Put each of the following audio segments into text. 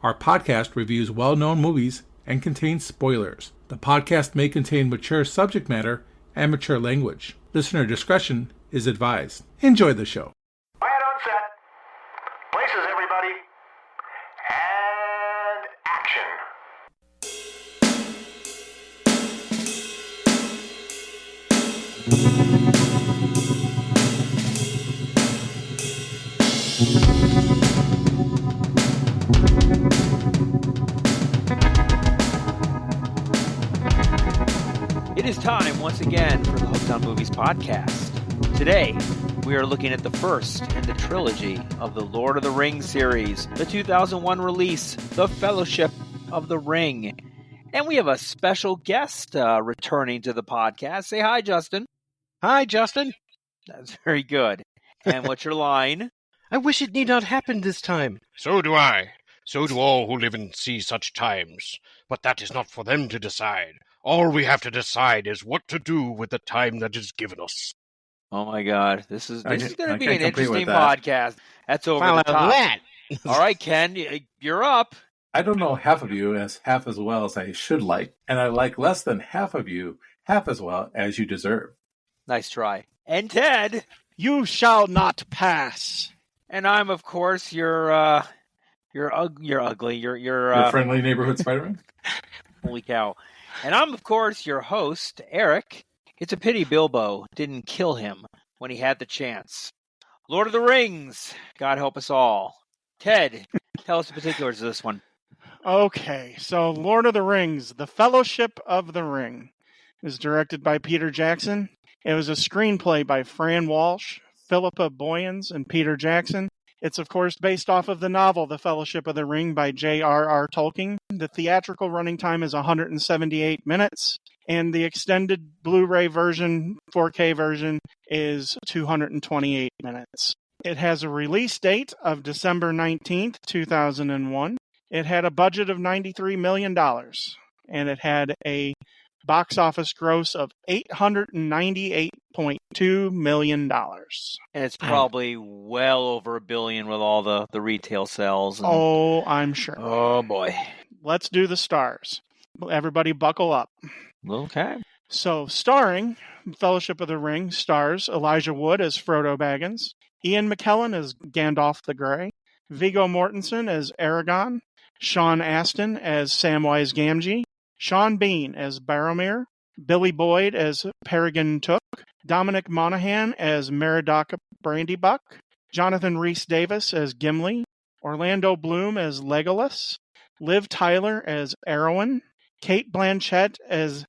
Our podcast reviews well-known movies and contains spoilers. The podcast may contain mature subject matter and mature language. Listener discretion is advised. Enjoy the show. Quiet on set. Places, everybody. And action. It is time once again for the Hooked on Movies podcast. Today, we are looking at the first in the trilogy of the Lord of the Rings series, the 2001 release, The Fellowship of the Ring. And we have a special guest returning to the podcast. Say hi, Justin. Hi, Justin. That's very good. And what's your line? I wish it need not happen this time. So do I. So do all who live and see such times. But that is not for them to decide. All we have to decide is what to do with the time that is given us. Oh my God, this is going to be an interesting that. podcast. That's over Follow the top. that. All right, Ken, you're up. I don't know half of you as half as well as I should like, and I like less than half of you half as well as you deserve. Nice try. And Ted. You shall not pass. And I'm, of course, you're ugly. You're Your friendly neighborhood Spider-Man? holy cow. And I'm, of course, your host, Eric. It's a pity Bilbo didn't kill him when he had the chance. Lord of the Rings, God help us all. Ted, tell us the particulars of this one. Okay, so Lord of the Rings, The Fellowship of the Ring, is directed by Peter Jackson. It was a screenplay by Fran Walsh, Philippa Boyens, and Peter Jackson. It's, of course, based off of the novel The Fellowship of the Ring by J.R.R. Tolkien. The theatrical running time is 178 minutes, and the extended Blu-ray version, 4K version, is 228 minutes. It has a release date of December 19th, 2001. It had a budget of $93 million, and it had a box office gross of $898.2 million. And it's probably well over $1 billion with all the retail sales. And... Oh, I'm sure. Oh, boy. Let's do the stars. Everybody buckle up. Okay. So, starring Fellowship of the Ring stars Elijah Wood as Frodo Baggins, Ian McKellen as Gandalf the Grey, Viggo Mortensen as Aragorn, Sean Astin as Samwise Gamgee, Sean Bean as Boromir, Billy Boyd as Peregrine Took, Dominic Monaghan as Meriadoc Brandybuck, Jonathan Rhys-Davies as Gimli, Orlando Bloom as Legolas, Liv Tyler as Arwen, Kate Blanchett as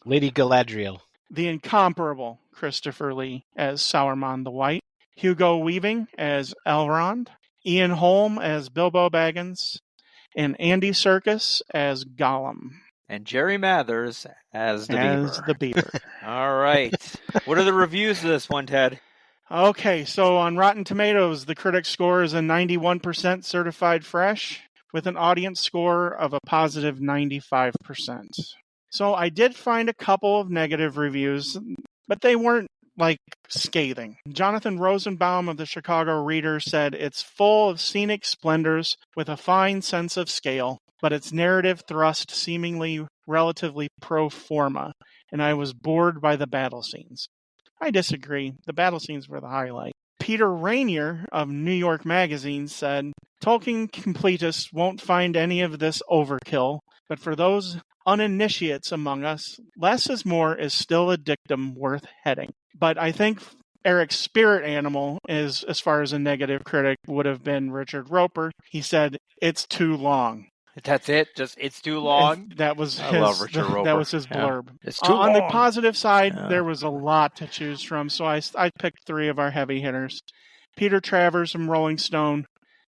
Lady Galadriel. the incomparable Christopher Lee as Sauron the White, Hugo Weaving as Elrond, Ian Holm as Bilbo Baggins, and Andy Serkis as Gollum. And Jerry Mathers as the Beaver. Beaver. All right. What are the reviews of this one, Ted? Okay, so on Rotten Tomatoes, the critic score is a 91% certified fresh, with an audience score of a positive 95%. So I did find a couple of negative reviews, but they weren't, scathing. Jonathan Rosenbaum of the Chicago Reader said, "It's full of scenic splendors with a fine sense of scale, but its narrative thrust seemingly relatively pro forma, and I was bored by the battle scenes." I disagree. The battle scenes were the highlight. Peter Rainier of New York Magazine said, "Tolkien completists won't find any of this overkill, but for those uninitiates among us, less is more is still a dictum worth heading." But I think Eric's spirit animal is, as far as a negative critic, would have been Richard Roper. He said, "It's too long." That's it? Just, it's too long? That was I love Richard Roper. That was his blurb. Yeah. It's too On the long. positive side, there was a lot to choose from, so I picked three of our heavy hitters. Peter Travers from Rolling Stone.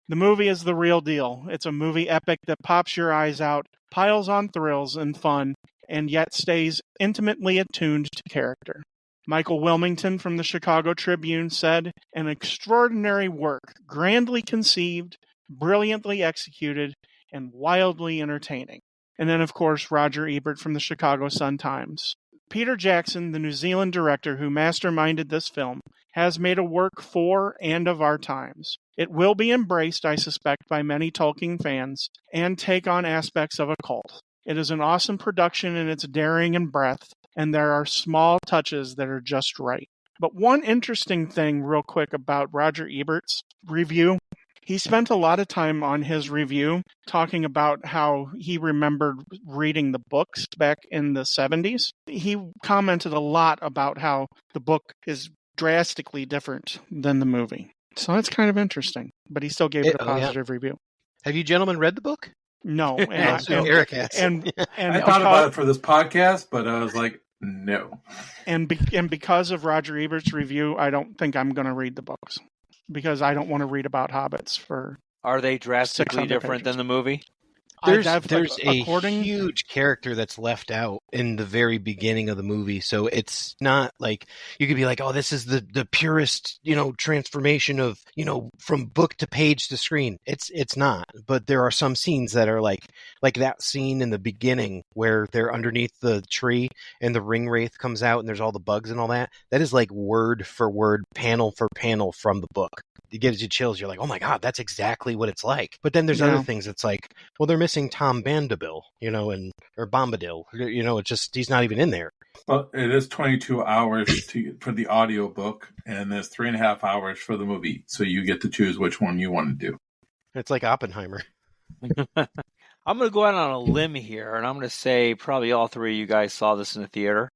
"The movie is the real deal. It's a movie epic that pops your eyes out, piles on thrills and fun, and yet stays intimately attuned to character." Michael Wilmington from the Chicago Tribune said, "An extraordinary work, grandly conceived, brilliantly executed, and wildly entertaining." And then, of course, Roger Ebert from the Chicago Sun-Times. Peter Jackson, the New Zealand director who masterminded this film, has made a work for and of our times. It will be embraced, I suspect, by many Tolkien fans and take on aspects of a cult. It is an awesome production in its daring and breadth, and there are small touches that are just right. But one interesting thing, real quick, about Roger Ebert's review, he spent a lot of time on his review talking about how he remembered reading the books back in the 70s. He commented a lot about how the book is drastically different than the movie. So that's kind of interesting. But he still gave it a positive review. Have you gentlemen read the book? No. Eric has. And I thought about it for this podcast, but I was like, no. And because of Roger Ebert's review, I don't think I'm going to read the books. Because I don't want to read about hobbits for... Are they drastically different than the movie? There's a huge character that's left out in the very beginning of the movie, so it's not like you could be like, oh, this is the purest, transformation of, from book to page to screen. It's not, but there are some scenes that are like that scene in the beginning where they're underneath the tree and the ring wraith comes out and there's all the bugs and all that. That is like word for word, panel for panel from the book. It gives you chills. You're like, oh my God, that's exactly what it's like. But then there's other things that's like, well, they're missing Tom Bombadil, or Bombadil. It's just, he's not even in there. Well, it is 22 hours for the audio book, and there's 3.5 hours for the movie. So you get to choose which one you want to do. It's like Oppenheimer. I'm going to go out on a limb here, and I'm going to say probably all three of you guys saw this in the theater.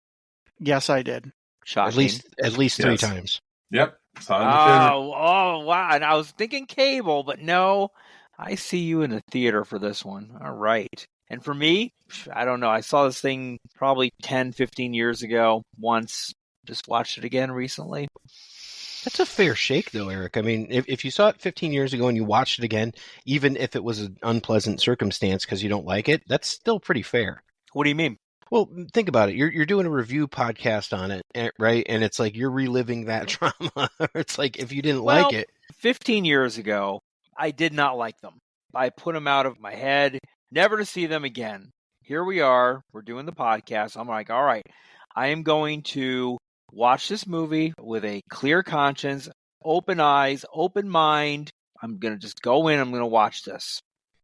Yes, I did. Shocking. At least 3 times. Yep. Saw it in the theater. Oh, wow. And I was thinking cable, but no, I see you in the theater for this one. All right. And for me, I don't know. I saw this thing probably 10, 15 years ago once. Just watched it again recently. That's a fair shake, though, Eric. I mean, if you saw it 15 years ago and you watched it again, even if it was an unpleasant circumstance because you don't like it, that's still pretty fair. What do you mean? Well, think about it. You're doing a review podcast on it, right? And it's like you're reliving that trauma. It's like if you didn't like it. 15 years ago, I did not like them. I put them out of my head, never to see them again. Here we are. We're doing the podcast. I'm like, all right, I am going to watch this movie with a clear conscience, open eyes, open mind. I'm going to just go in. I'm going to watch this.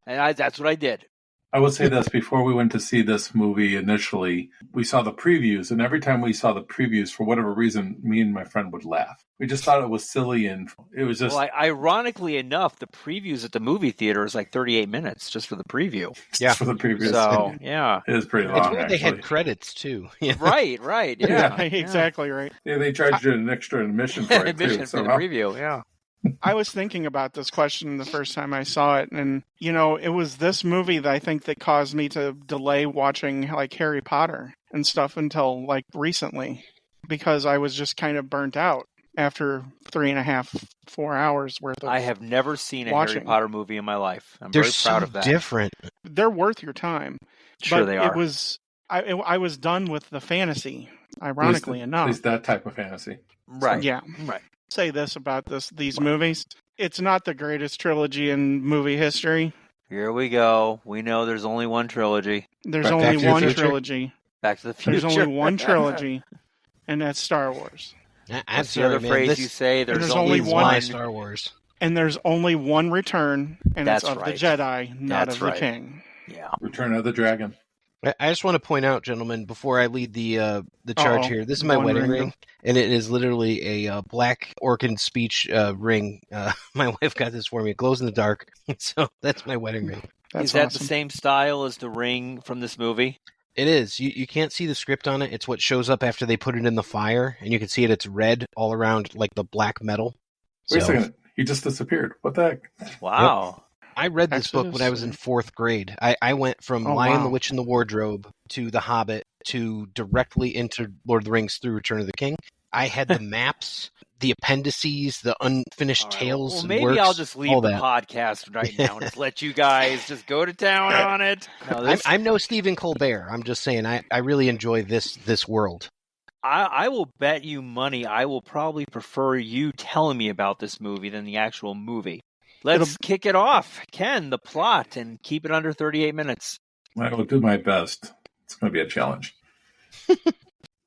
And that's what I did. I would say this, before we went to see this movie initially, we saw the previews, and every time we saw the previews, for whatever reason, me and my friend would laugh. We just thought it was silly, and it was just... Well, ironically enough, the previews at the movie theater is like 38 minutes just for the preview. Yeah. For the previews. So, yeah. It is pretty long, It's where they actually. had credits, too. Right, yeah. Exactly right. Yeah, they charged you an extra admission for it, Admission too. for the preview, yeah. I was thinking about this question the first time I saw it, and it was this movie that I think that caused me to delay watching like Harry Potter and stuff until like recently, because I was just kind of burnt out after 3.5, 4 hours worth of. I have never seen a watching. Harry Potter movie in my life. I'm They're very proud of that. Different. They're worth your time. Sure, but they are. I was done with the fantasy, ironically enough. At least that type of fantasy. Right. Yeah. Right. Say this about these movies. It's not the greatest trilogy in movie history. Here we go. We know there's only one trilogy. There's Back only to the one Future? trilogy. Back to the Future. There's only one trilogy, and that's Star Wars. What's the other phrase you say? There's only one Star Wars. And there's only one return, and That's it's of right. the Jedi, not That's of right. the King. Yeah. Return of the Dragon. I just want to point out, gentlemen, before I lead the charge here, this is my One wedding ring. ring, and it is literally a black orchid speech ring. My wife got this for me. It glows in the dark, so that's my wedding ring. That's Is that awesome. the same style as the ring from this movie? It is. You can't see the script on it. It's what shows up after they put it in the fire, and you can see it. It's red all around, like the black metal. Wait a So- second. He just disappeared. What the heck? Wow. I read this book when I was in 4th grade. I went from Lion, the Witch, and the Wardrobe to The Hobbit to directly into Lord of the Rings through Return of the King. I had the maps, the appendices, the unfinished All right, tales. Well, and maybe works, I'll just leave all the that. podcast right now and just let you guys just go to town on it. No, I'm no Stephen Colbert. I'm just saying I really enjoy this world. I will bet you money I will probably prefer you telling me about this movie than the actual movie. Let's kick it off, Ken, the plot, and keep it under 38 minutes. I will do my best. It's going to be a challenge.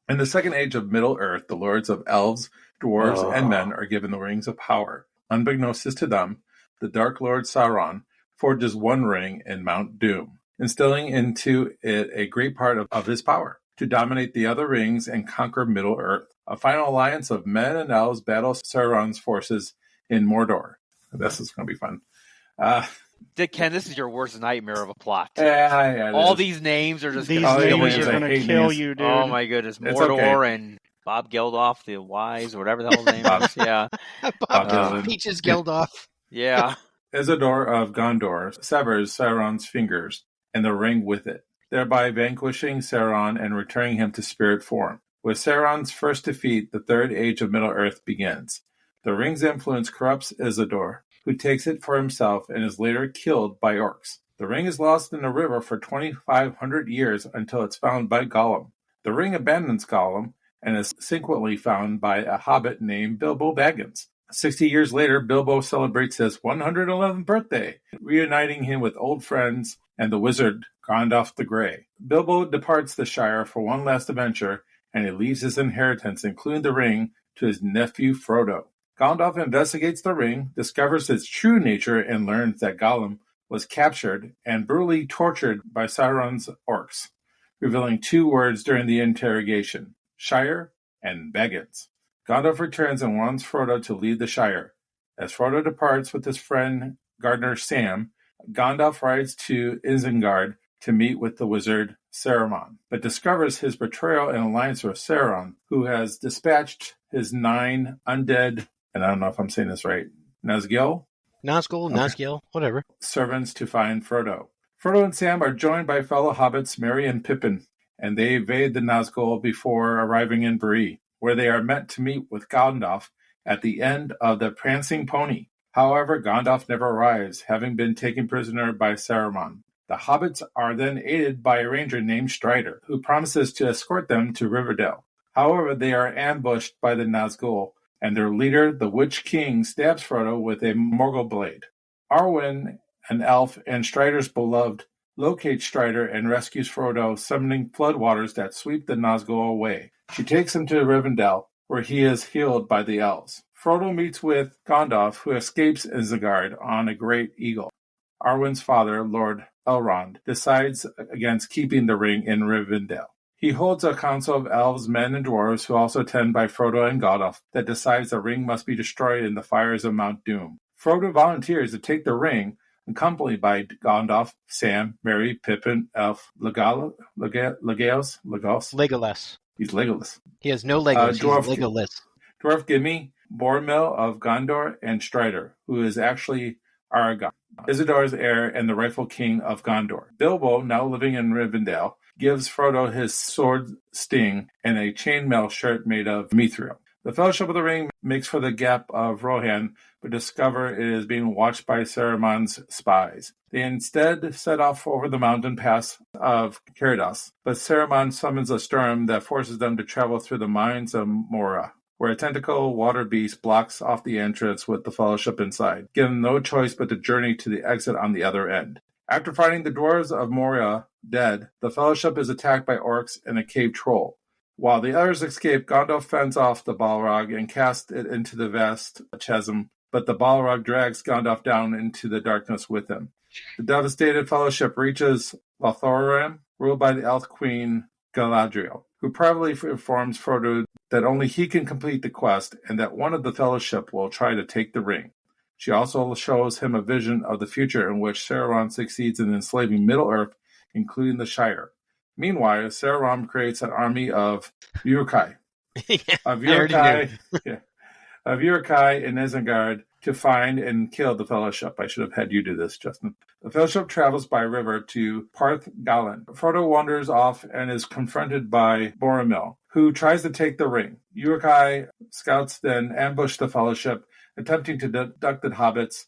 In the second age of Middle-earth, the lords of elves dwarves, and men are given the rings of power. Unbeknownst to them, the Dark Lord Sauron forges one ring in Mount Doom, instilling into it a great part of his power, to dominate the other rings and conquer Middle-earth. A final alliance of men and elves battle Sauron's forces in Mordor. This is going to be fun. Ken, this is your worst nightmare of a plot. Yeah, all these names are just these going to names are going to kill you, dude. Oh my goodness, Mordor and Bob Geldof, the Wise, or whatever the hell his name is. Yeah, Bob Peaches Geldof. Yeah. Isildur of Gondor severs Sauron's fingers and the ring with it, thereby vanquishing Sauron and returning him to spirit form. With Sauron's first defeat, the Third Age of Middle-earth begins. The ring's influence corrupts Isildur, who takes it for himself and is later killed by orcs. The ring is lost in a river for 2,500 years until it's found by Gollum. The ring abandons Gollum and is subsequently found by a hobbit named Bilbo Baggins. 60 years later, Bilbo celebrates his 111th birthday, reuniting him with old friends and the wizard Gandalf the Grey. Bilbo departs the Shire for one last adventure, and he leaves his inheritance, including the ring, to his nephew Frodo. Gandalf investigates the ring, discovers its true nature, and learns that Gollum was captured and brutally tortured by Sauron's orcs, revealing two words during the interrogation: Shire and Baggins. Gandalf returns and wants Frodo to lead the Shire. As Frodo departs with his friend gardener Sam, Gandalf rides to Isengard to meet with the wizard Saruman, but discovers his betrayal and alliance with Sauron, who has dispatched his 9 undead, and I don't know if I'm saying this right, Nazgul, whatever, servants to find Frodo. Frodo and Sam are joined by fellow hobbits Merry and Pippin, and they evade the Nazgul before arriving in Bree, where they are meant to meet with Gandalf at the end of the Prancing Pony. However, Gandalf never arrives, having been taken prisoner by Saruman. The hobbits are then aided by a ranger named Strider, who promises to escort them to Rivendell. However, they are ambushed by the Nazgul, and their leader, the Witch King, stabs Frodo with a Morgul blade. Arwen, an elf and Strider's beloved, locates Strider and rescues Frodo, summoning floodwaters that sweep the Nazgul away. She takes him to Rivendell, where he is healed by the elves. Frodo meets with Gandalf, who escapes Isengard on a great eagle. Arwen's father, Lord Elrond, decides against keeping the ring in Rivendell. He holds a council of elves, men, and dwarves who also attend by Frodo and Gandalf that decides the ring must be destroyed in the fires of Mount Doom. Frodo volunteers to take the ring, accompanied by Gandalf, Sam, Merry, Pippin, Elf, Legolas. He's Legolas. He has no Legos. He's Legolas. Dwarf Gimli, Boromir of Gondor, and Strider, who is actually Aragorn, Isildur's heir and the rightful king of Gondor. Bilbo, now living in Rivendell, gives Frodo his sword Sting and a chainmail shirt made of mithril. The Fellowship of the Ring makes for the Gap of Rohan, but discover it is being watched by Saruman's spies. They instead set off over the mountain pass of Carados, but Saruman summons a storm that forces them to travel through the mines of Moria, where a tentacle water beast blocks off the entrance with the Fellowship inside, giving no choice but to journey to the exit on the other end. After finding the dwarves of Moria dead, the Fellowship is attacked by orcs and a cave troll. While the others escape, Gandalf fends off the Balrog and casts it into the vast chasm, but the Balrog drags Gandalf down into the darkness with him. The devastated Fellowship reaches Lothlorien, ruled by the Elf Queen Galadriel, who privately informs Frodo that only he can complete the quest and that one of the Fellowship will try to take the ring. She also shows him a vision of the future in which Sauron succeeds in enslaving Middle-earth, including the Shire. Meanwhile, Sauron creates an army of Uruk-hai. Of Uruk-hai and Isengard to find and kill the Fellowship. I should have had you do this, Justin. The Fellowship travels by river to Parth Galen. Frodo wanders off and is confronted by Boromir, who tries to take the ring. Uruk-hai scouts then ambush the Fellowship, attempting to abduct the hobbits.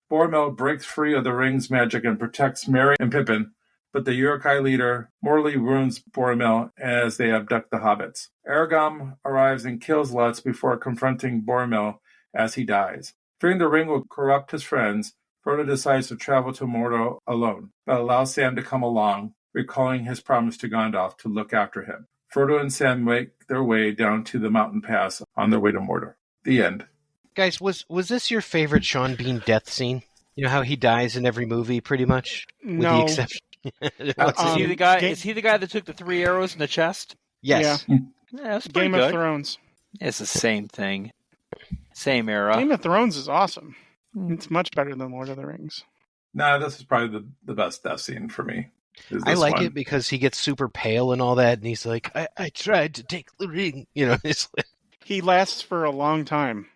Boromir breaks free of the ring's magic and protects Merry and Pippin, but the Uruk-hai leader mortally wounds Boromir as they abduct the hobbits. Aragorn arrives and kills Lutz before confronting Boromir as he dies. Fearing the ring will corrupt his friends, Frodo decides to travel to Mordor alone, but allows Sam to come along, recalling his promise to Gandalf to look after him. Frodo and Sam make their way down to the mountain pass on their way to Mordor. The end. Guys, was this your favorite Sean Bean death scene? You know how he dies in every movie, pretty much, with the No. exception. Is he the guy? Is he the guy that took the 3 arrows in the chest? Yes. Yeah. Yeah, that's pretty Game good. of Thrones. It's the same thing, same era. Game of Thrones is awesome. It's much better than Lord of the Rings. No, this is probably the best death scene for me. I like it because he gets super pale and all that, and he's like, I tried to take the ring. You know, it's like, He lasts for a long time.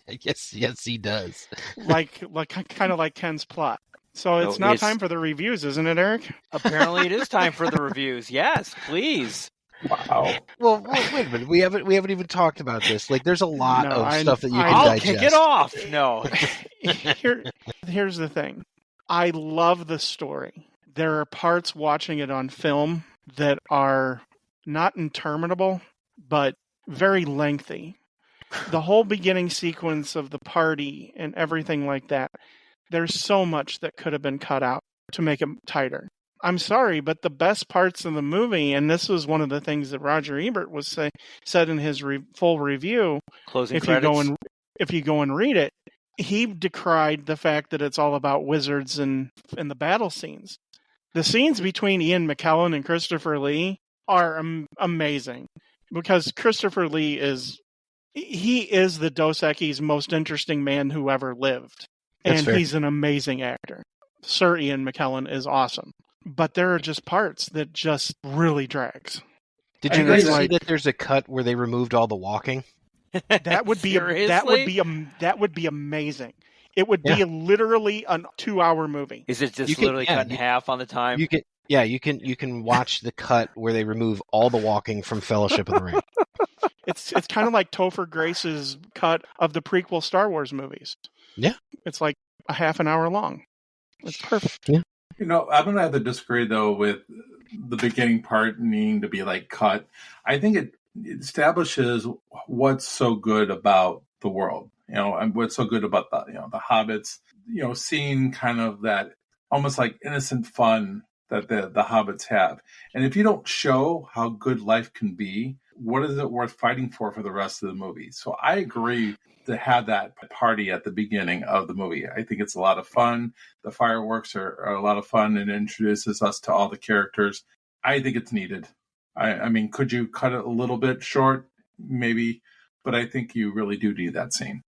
yes, he does. kind of like Ken's plot. So it's now time for the reviews, isn't it, Eric? Apparently, it is time for the reviews. Yes, please. Wow. Well, wait a minute. We haven't even talked about this. Like, there's a lot of stuff that you can I'll digest. kick it off. No. Here's the thing. I love the story. There are parts watching it on film that are not interminable, but very lengthy. The whole beginning sequence of the party and everything like that, there's so much that could have been cut out to make it tighter. I'm sorry, but the best parts of the movie, and this was one of the things that Roger Ebert said in his full review. Closing if credits. If you go and read it, he decried the fact that it's all about wizards and the battle scenes. The scenes between Ian McKellen and Christopher Lee are amazing because Christopher Lee is the Dos Equis most interesting man who ever lived. And he's an amazing actor. Sir Ian McKellen is awesome. But there are just parts that just really drags. Did you guys see that there's a cut where they removed all the walking? That would be amazing. It would be literally a 2-hour movie. Is it just literally cut in half on the time? You can watch the cut where they remove all the walking from Fellowship of the Ring. It's kind of like Topher Grace's cut of the prequel Star Wars movies. Yeah. It's like a half an hour long. It's perfect. Yeah. You know, I'm going to have to disagree, though, with the beginning part needing to be, like, cut. I think it establishes what's so good about the world, you know, and what's so good about the hobbits, you know, seeing kind of that almost like innocent fun that the hobbits have. And if you don't show how good life can be, what is it worth fighting for the rest of the movie? So I agree to have that party at the beginning of the movie. I think it's a lot of fun. The fireworks are a lot of fun and introduces us to all the characters. I think it's needed. I mean, could you cut it a little bit short? Maybe. But I think you really do need that scene.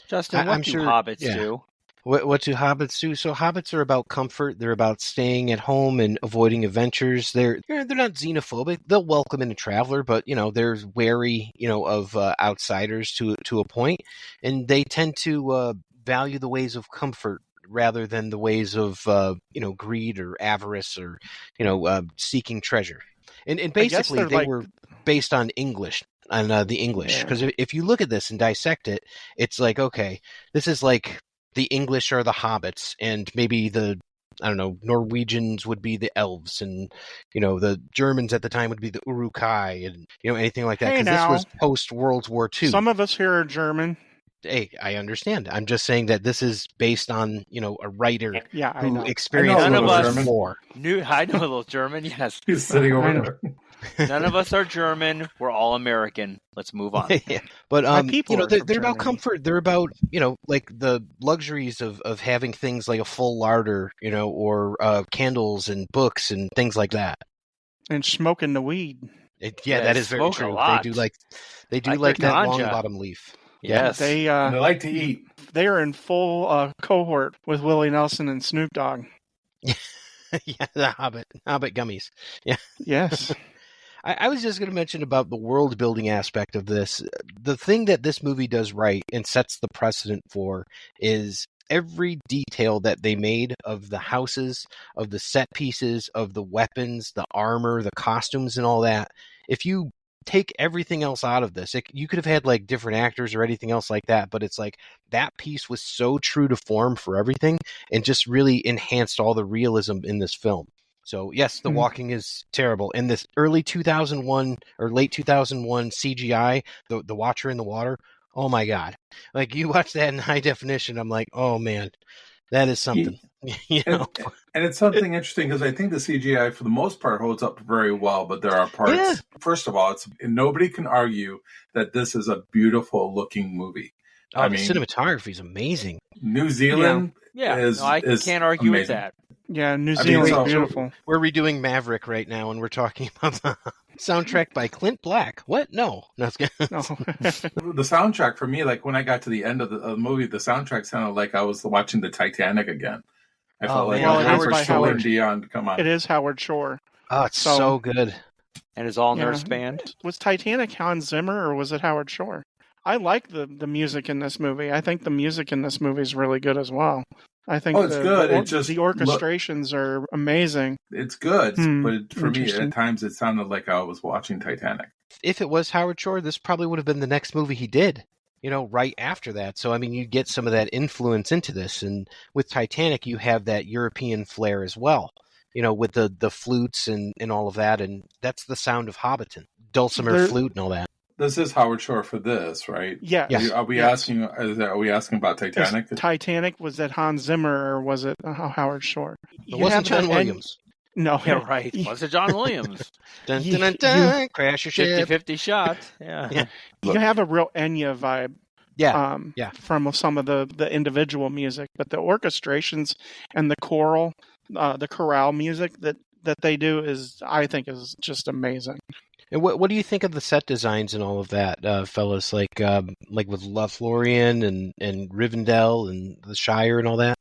Justin, what do hobbits do? What do hobbits do? So hobbits are about comfort. They're about staying at home and avoiding adventures. They're not xenophobic. They'll welcome in a traveler, but they're wary, of outsiders to a point, and they tend to value the ways of comfort rather than the ways of greed or avarice or seeking treasure. And basically they were based on English. On the English, because if you look at this and dissect it, it's like, okay, this is like the English are the hobbits, and maybe Norwegians would be the elves, and the Germans at the time would be the Uruk-hai, and anything like that. Because this was post World War II. Some of us here are German. Hey, I understand. I'm just saying that this is based on a writer who experienced German. war. I know a little German. Yes, he's sitting over there. None of us are German. We're all American. Let's move on. Yeah. But they're about comfort. They're about like the luxuries of having things like a full larder, or candles and books and things like that. And smoking the weed. That is very true. They do like that long bottom leaf. Yes, they like to eat. They are in full cohort with Willie Nelson and Snoop Dogg. Yeah, the Hobbit gummies. Yeah. Yes. I was just going to mention about the world building aspect of this. The thing that this movie does right and sets the precedent for is every detail that they made of the houses, of the set pieces, of the weapons, the armor, the costumes, and all that. If you take everything else out of this, you could have had like different actors or anything else like that, but it's like that piece was so true to form for everything and just really enhanced all the realism in this film. So yes, the walking is terrible. And this early 2001 or late 2001 CGI, the Watcher in the water, oh my God. Like you watch that in high definition, I'm like, oh man, That is something. You know? And it's something interesting because I think the CGI for the most part holds up very well, but there are parts. Yeah. First of all, nobody can argue that this is a beautiful looking movie. Oh, the cinematography is amazing. New Zealand I can't argue with that. Yeah, New Zealand's beautiful. We're redoing Maverick right now, and we're talking about the soundtrack by Clint Black. What? No. No. The soundtrack for me, like when I got to the end of the movie, the soundtrack sounded like I was watching the Titanic again. I felt like Howard Shore and Dion. Come on, it is Howard Shore. Oh, it's so good. And his all nurse band. Was Titanic Hans Zimmer or was it Howard Shore? I like the music in this movie. I think the music in this movie is really good as well. I think it's good. The orchestrations are amazing. It's good, but for me, at times it sounded like I was watching Titanic. If it was Howard Shore, this probably would have been the next movie he did, right after that. So, I mean, you get some of that influence into this. And with Titanic, you have that European flair as well, with the flutes and all of that. And that's the sound of Hobbiton, dulcimer flute and all that. This is Howard Shore for this, right? Yes. Are we asking about Titanic? Titanic, was it Hans Zimmer or was it Howard Shore? It wasn't John Williams. No. Yeah, right. Was it John Williams? Dun, dun, dun, dun, crash your ship. 50-50 shot. Yeah. You have a real Enya vibe. From some of the individual music, but the orchestrations and the chorale music that they do I think is just amazing. And what do you think of the set designs and all of that, fellas? Like with Lothlorien and Rivendell and the Shire and all that?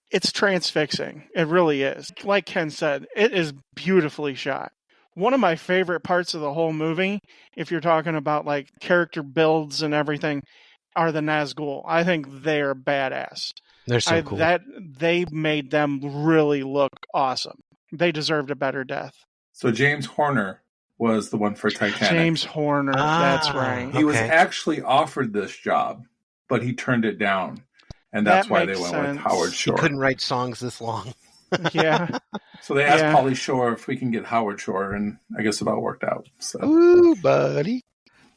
It's transfixing. It really is. Like Ken said, it is beautifully shot. One of my favorite parts of the whole movie, if you're talking about like character builds and everything, are the Nazgul. I think they're badass. They're so cool. They made them really look awesome. They deserved a better death. So James Horner was the one for Titanic. James Horner, that's right. He was actually offered this job, but he turned it down. And that's why they went with Howard Shore. He couldn't write songs this long. Yeah. So they asked Pauly Shore if we can get Howard Shore, and I guess it all worked out. So. Ooh, buddy.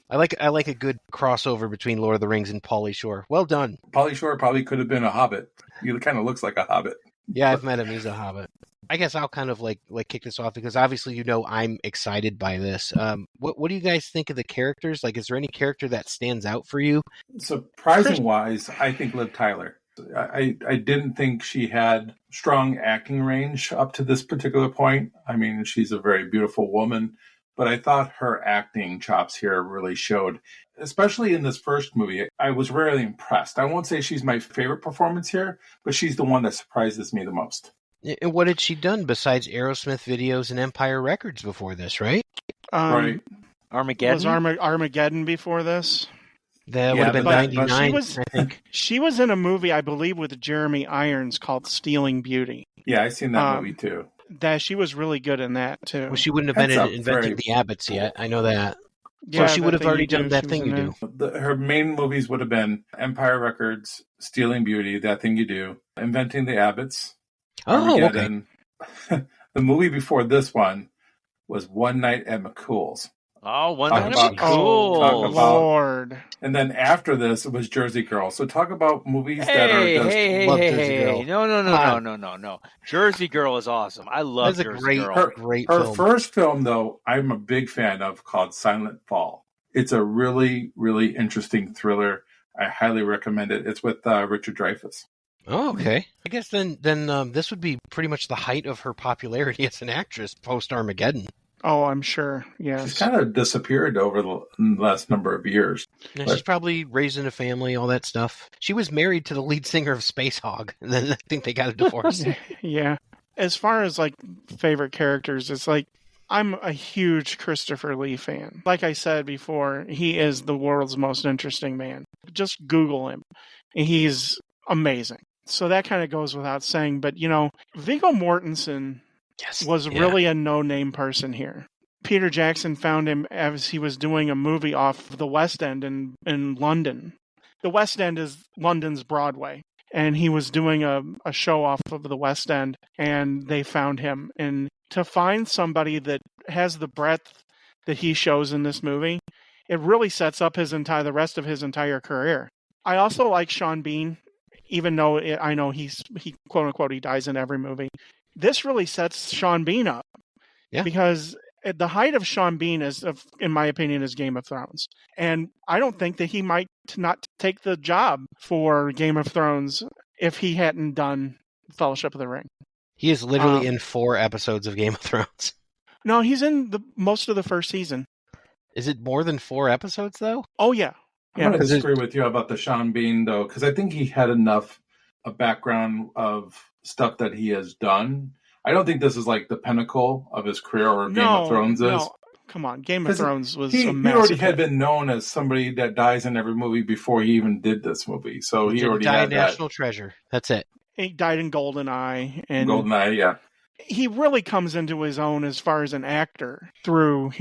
I like a good crossover between Lord of the Rings and Pauly Shore. Well done. Pauly Shore probably could have been a hobbit. He kind of looks like a hobbit. Yeah, I've met him. He's a hobbit. I guess I'll kind of like kick this off because obviously I'm excited by this. What do you guys think of the characters? Like, is there any character that stands out for you? Surprising wise, I think Liv Tyler. I didn't think she had strong acting range up to this particular point. I mean, she's a very beautiful woman, but I thought her acting chops here really showed, especially in this first movie. I was really impressed. I won't say she's my favorite performance here, but she's the one that surprises me the most. And what had she done besides Aerosmith videos and Empire Records before this, right? Right. Armageddon? Was Armageddon before this? That would have been 99, I think. She was in a movie, I believe, with Jeremy Irons called Stealing Beauty. Yeah, I've seen that movie too. She was really good in that too. Well, she wouldn't have been inventing the Abbotts yet. I know that. Yeah, so she would have already done That Thing You Do. Her main movies would have been Empire Records, Stealing Beauty, That Thing You Do, Inventing the Abbotts. Okay. The movie before this one was One Night at McCool's. Oh, One Night at McCool's. Lord. And then after this, it was Jersey Girl. So talk about movies that are just... Hey. No. Jersey Girl is awesome. I love Jersey Girl. Great her film. first film, though, I'm a big fan of, called Silent Fall. It's a really, really interesting thriller. I highly recommend it. It's with Richard Dreyfuss. Oh, okay. I guess then this would be pretty much the height of her popularity as an actress post-Armageddon. Oh, I'm sure. Yes. She's kind of disappeared over the last number of years. Yeah, she's probably raising a family, all that stuff. She was married to the lead singer of Space Hog, and then I think they got a divorce. Yeah. As far as like favorite characters, it's like I'm a huge Christopher Lee fan. Like I said before, he is the world's most interesting man. Just Google him. He's amazing. So that kind of goes without saying. But, Viggo Mortensen was really a no-name person here. Peter Jackson found him as he was doing a movie off the West End in London. The West End is London's Broadway. And he was doing a show off of the West End, and they found him. And to find somebody that has the breadth that he shows in this movie, it really sets up the rest of his entire career. I also like Sean Bean. even though I know he quote unquote he dies in every movie. This really sets Sean Bean up. Yeah. Because at the height of Sean Bean in my opinion, is Game of Thrones. And I don't think that he might not take the job for Game of Thrones if he hadn't done Fellowship of the Ring. He is literally in 4 episodes of Game of Thrones. No, he's in most of the first season. Is it more than 4 episodes, though? Oh, yeah. I'm going to disagree with you about the Sean Bean, though, because I think he had enough a background of stuff that he has done. I don't think this is like the pinnacle of his career or Game of Thrones is. No, come on. Game of Thrones was he a massive already had been known as somebody that dies in every movie before he even did this movie. So he already had that. National Treasure. That's it. He died in GoldenEye. And GoldenEye, yeah. He really comes into his own as far as an actor through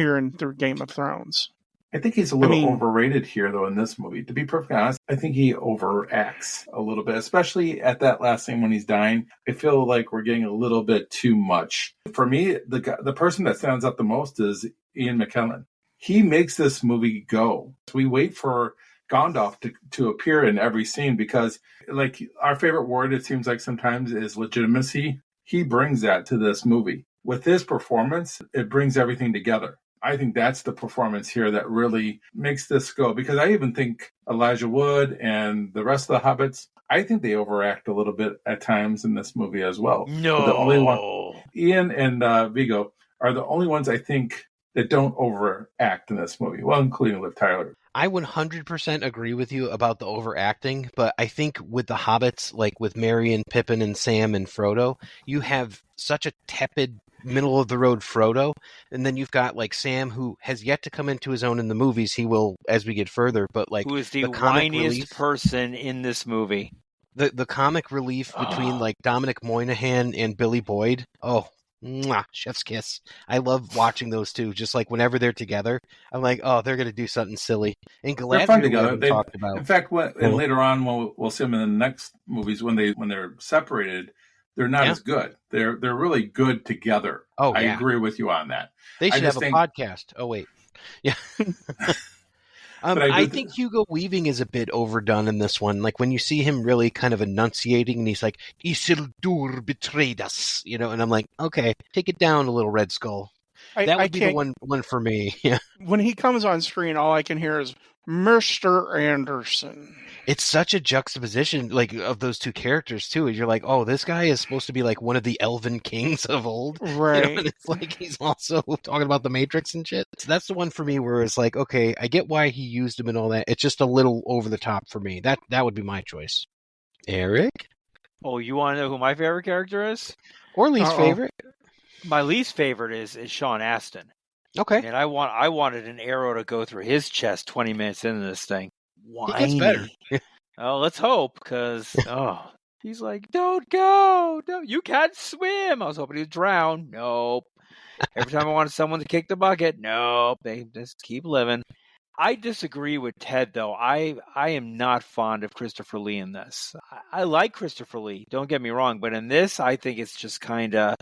Game of Thrones. I think he's a little overrated here, though, in this movie. To be perfectly honest, I think he overacts a little bit, especially at that last scene when he's dying. I feel like we're getting a little bit too much. For me, the person that stands out the most is Ian McKellen. He makes this movie go. We wait for Gandalf to appear in every scene because, like, our favorite word, it seems like sometimes, is legitimacy. He brings that to this movie. With his performance, it brings everything together. I think that's the performance here that really makes this go. Because I even think Elijah Wood and the rest of the Hobbits, I think they overact a little bit at times in this movie as well. No. But the only one, Ian and Viggo are the only ones I think that don't overact in this movie. Well, including Liv Tyler. I 100% agree with you about the overacting, but I think with the Hobbits, like with Merry and Pippin and Sam and Frodo, you have such a tepid middle-of-the-road Frodo, and then you've got like Sam, who has yet to come into his own in the movies. He will as we get further, but like who is the comic whiniest relief, person in this movie. The comic relief between like Dominic Moynihan and Billy Boyd. Oh, mwah, chef's kiss. I love watching those two. Just like whenever they're together, I'm like, oh, they're going to do something silly. And They're fun together. Talked about. In fact, and later on, we'll see them in the next movies when they're separated. They're not as good. They're really good together. Oh, I agree with you on that. They should have a podcast. Oh wait, yeah. I think Hugo Weaving is a bit overdone in this one. Like when you see him really kind of enunciating, and he's like, "Isildur betrayed us," and I'm like, okay, take it down a little, Red Skull. That would be the one for me. Yeah. When he comes on screen, all I can hear is Mr. Anderson. It's such a juxtaposition, like, of those two characters too. You're like, oh, this guy is supposed to be like one of the elven kings of old, right? And it's like he's also talking about the Matrix and shit. So that's the one for me where it's like, okay, I get why he used him and all that. It's just a little over the top for me. That would be my choice. Eric? Oh, you want to know who my favorite character is? Or least favorite? My least favorite is Sean Astin. Okay. And I wanted an arrow to go through his chest 20 minutes into this thing. Whiny. He gets better. Oh, let's hope, because he's like, don't go, no, you can't swim. I was hoping he'd drown. Nope. Every time I wanted someone to kick the bucket, nope. They just keep living. I disagree with Ted, though. I am not fond of Christopher Lee in this. I like Christopher Lee, don't get me wrong, but in this, I think it's just kind of,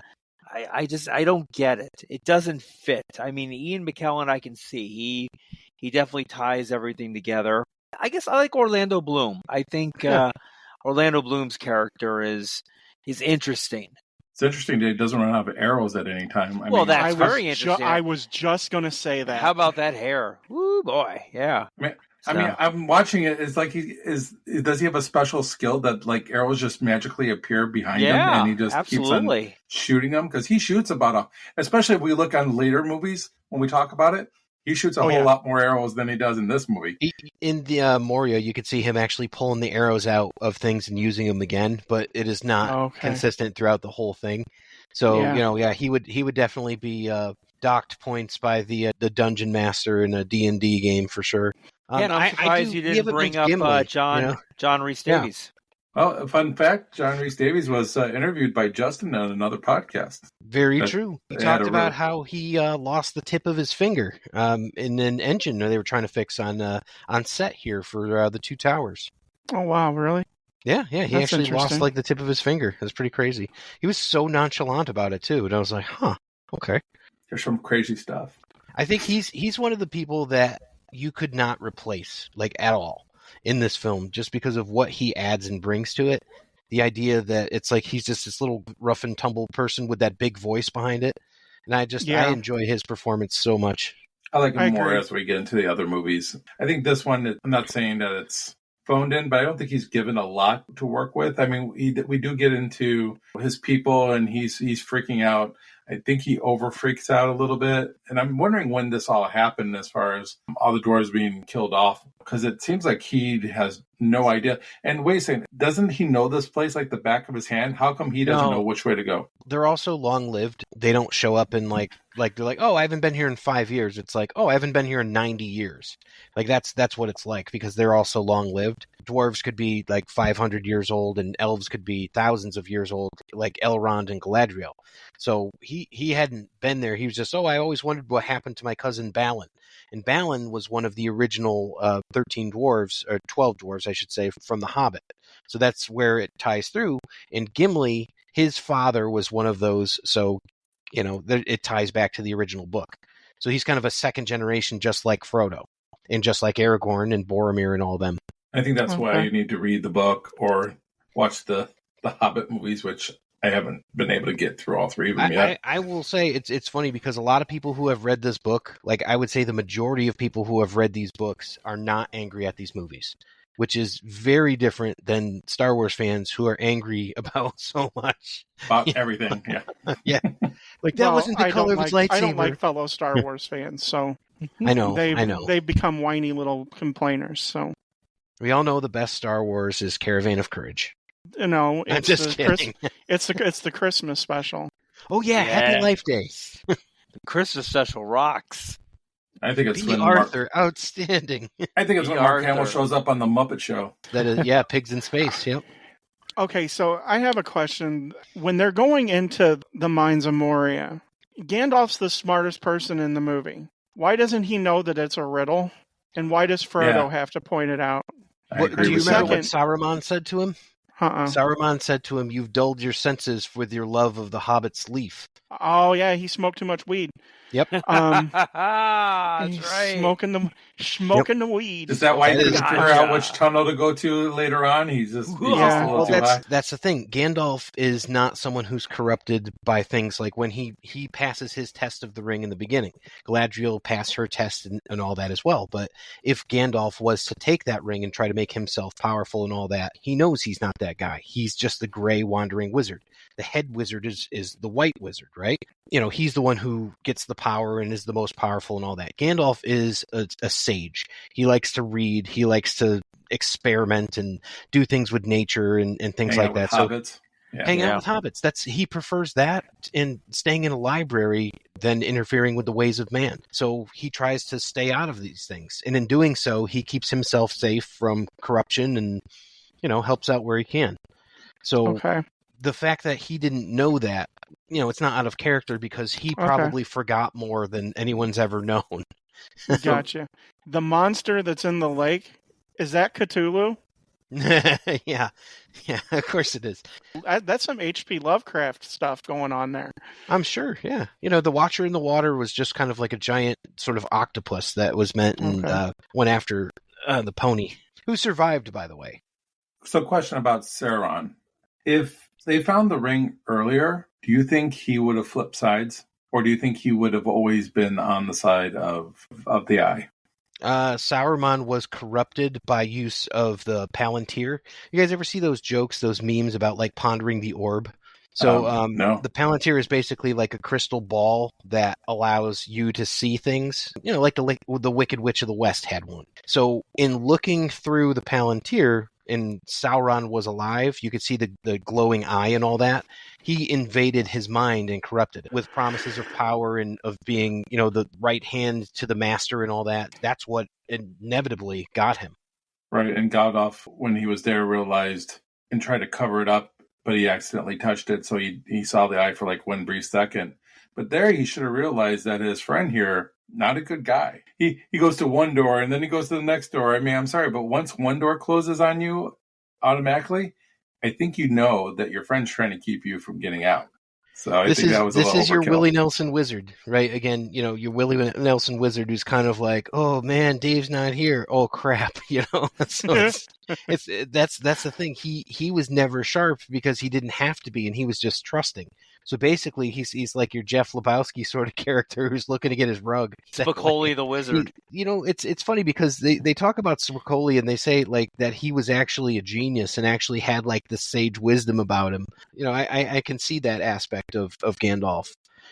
I don't get it. It doesn't fit. I mean, Ian McKellen, I can see. He definitely ties everything together. I guess I like Orlando Bloom. I think Orlando Bloom's character is interesting. It's interesting that he doesn't run out of arrows at any time. That's very interesting. I was just going to say that. How about that hair? Woo, boy, yeah. I mean, I'm watching it. It's like does he have a special skill that like arrows just magically appear behind him and he just keeps on shooting them? Because he shoots especially if we look on later movies when we talk about it, he shoots a whole lot more arrows than he does in this movie. In the Moria, you could see him actually pulling the arrows out of things and using them again, but it is not consistent throughout the whole thing. So, he would definitely be docked points by the dungeon master in a D&D game for sure. And I'm surprised you didn't bring up Gimli, John Rhys Davies. Well, fun fact, John Rhys Davies was interviewed by Justin on another podcast. Very true. He talked about how he lost the tip of his finger in an engine they were trying to fix on set here for the Two Towers. Oh, wow, really? Yeah, he actually lost like the tip of his finger. It was pretty crazy. He was so nonchalant about it too, and I was like, huh, okay. There's some crazy stuff. I think he's one of the people that you could not replace, like, at all. in this film just because of what he adds and brings to it. The idea that it's like he's just this little rough and tumble person with that big voice behind it. And I enjoy his performance so much. I like him more as we get into the other movies. I think this one, I'm not saying that it's phoned in, but I don't think he's given a lot to work with. I mean, we do get into his people, and he's freaking out. I think he over freaks out a little bit. And I'm wondering when this all happened as far as all the dwarves being killed off, because it seems like he has no idea. And wait a second, doesn't he know this place like the back of his hand? How come he doesn't know which way to go? They're also long-lived. They don't show up in like they're like, oh, I haven't been here in 5 years. It's like, oh, I haven't been here in 90 years. Like that's what it's like, because they're also long-lived. Dwarves could be like 500 years old, and elves could be thousands of years old, like Elrond and Galadriel. So he hadn't been there. He was just, I always wondered what happened to my cousin Balin. And Balin was one of the original 13 dwarves, or 12 dwarves, I should say, from The Hobbit. So that's where it ties through. And Gimli, his father was one of those. So, it ties back to the original book. So he's kind of a second generation, just like Frodo, and just like Aragorn and Boromir and all them. I think that's why you need to read the book or watch the Hobbit movies, which I haven't been able to get through all three of them yet. I will say it's funny because a lot of people who have read this book, like I would say the majority of people who have read these books, are not angry at these movies, which is very different than Star Wars fans who are angry about so much. About everything, yeah. Yeah. Like that wasn't the color of his lightsaber. I don't like fellow Star Wars fans, so I know. They become whiny little complainers, so. We all know the best Star Wars is Caravan of Courage. No, I'm just kidding. It's the Christmas special. Oh yeah, Happy Life Day. The Christmas special rocks. I think it's when Arthur, outstanding. I think it's when Mark Hamill shows up on the Muppet Show. That is, Pigs in Space. Yep. Okay, so I have a question. When they're going into the mines of Moria, Gandalf's the smartest person in the movie. Why doesn't he know that it's a riddle? And why does Frodo have to point it out? Do you remember what Saruman said to him? Saruman said to him, "You've dulled your senses with your love of the Hobbit's leaf." Oh yeah, he smoked too much weed. Yep. That's right. Smoking the weed. Is that why he couldn't figure out which tunnel to go to later on? He's just a little too high. That's the thing. Gandalf is not someone who's corrupted by things like when he passes his test of the ring in the beginning. Galadriel passed her test and all that as well. But if Gandalf was to take that ring and try to make himself powerful and all that, he knows he's not that guy. He's just the gray wandering wizard. The head wizard is the white wizard, right? He's the one who gets the power and is the most powerful and all that. Gandalf is a sage. He likes to read. He likes to experiment and do things with nature and things like that. Hobbits. Hang out with hobbits. He prefers that in staying in a library than interfering with the ways of man. So he tries to stay out of these things. And in doing so, he keeps himself safe from corruption and, helps out where he can. So the fact that he didn't know that, it's not out of character because he probably forgot more than anyone's ever known. Gotcha. The monster that's in the lake, is that Cthulhu? Yeah, of course it is. That's some H.P. Lovecraft stuff going on there. I'm sure, yeah. The Watcher in the Water was just kind of like a giant sort of octopus that was meant and went after the pony, who survived, by the way. So question about Sauron. If they found the ring earlier, do you think he would have flipped sides? Or do you think he would have always been on the side of the eye? Saruman was corrupted by use of the Palantir. You guys ever see those jokes, those memes about like pondering the orb? So no. The Palantir is basically like a crystal ball that allows you to see things, like the Wicked Witch of the West had one. So in looking through the Palantir, and Sauron was alive, you could see the glowing eye and all that. He invaded his mind and corrupted it with promises of power and of being, the right hand to the master and all that. That's what inevitably got him. Right, and Gandalf, when he was there, realized and tried to cover it up, but he accidentally touched it, so he saw the eye for like 1 brief second. But there he should have realized that his friend here, not a good guy. He goes to one door and then he goes to the next door. I mean, I'm sorry, but once one door closes on you automatically, I think that your friend's trying to keep you from getting out. So I think that was a little this is your overkill. Willie Nelson wizard, right? Again, your Willie Nelson wizard who's kind of like, oh man, Dave's not here. Oh crap, So that's the thing. He was never sharp because he didn't have to be, and he was just trusting. So basically, he's like your Jeff Lebowski sort of character who's looking to get his rug. Spicoli the wizard. It's funny because they talk about Spicoli and they say like that he was actually a genius and actually had like the sage wisdom about him. I can see that aspect of Gandalf.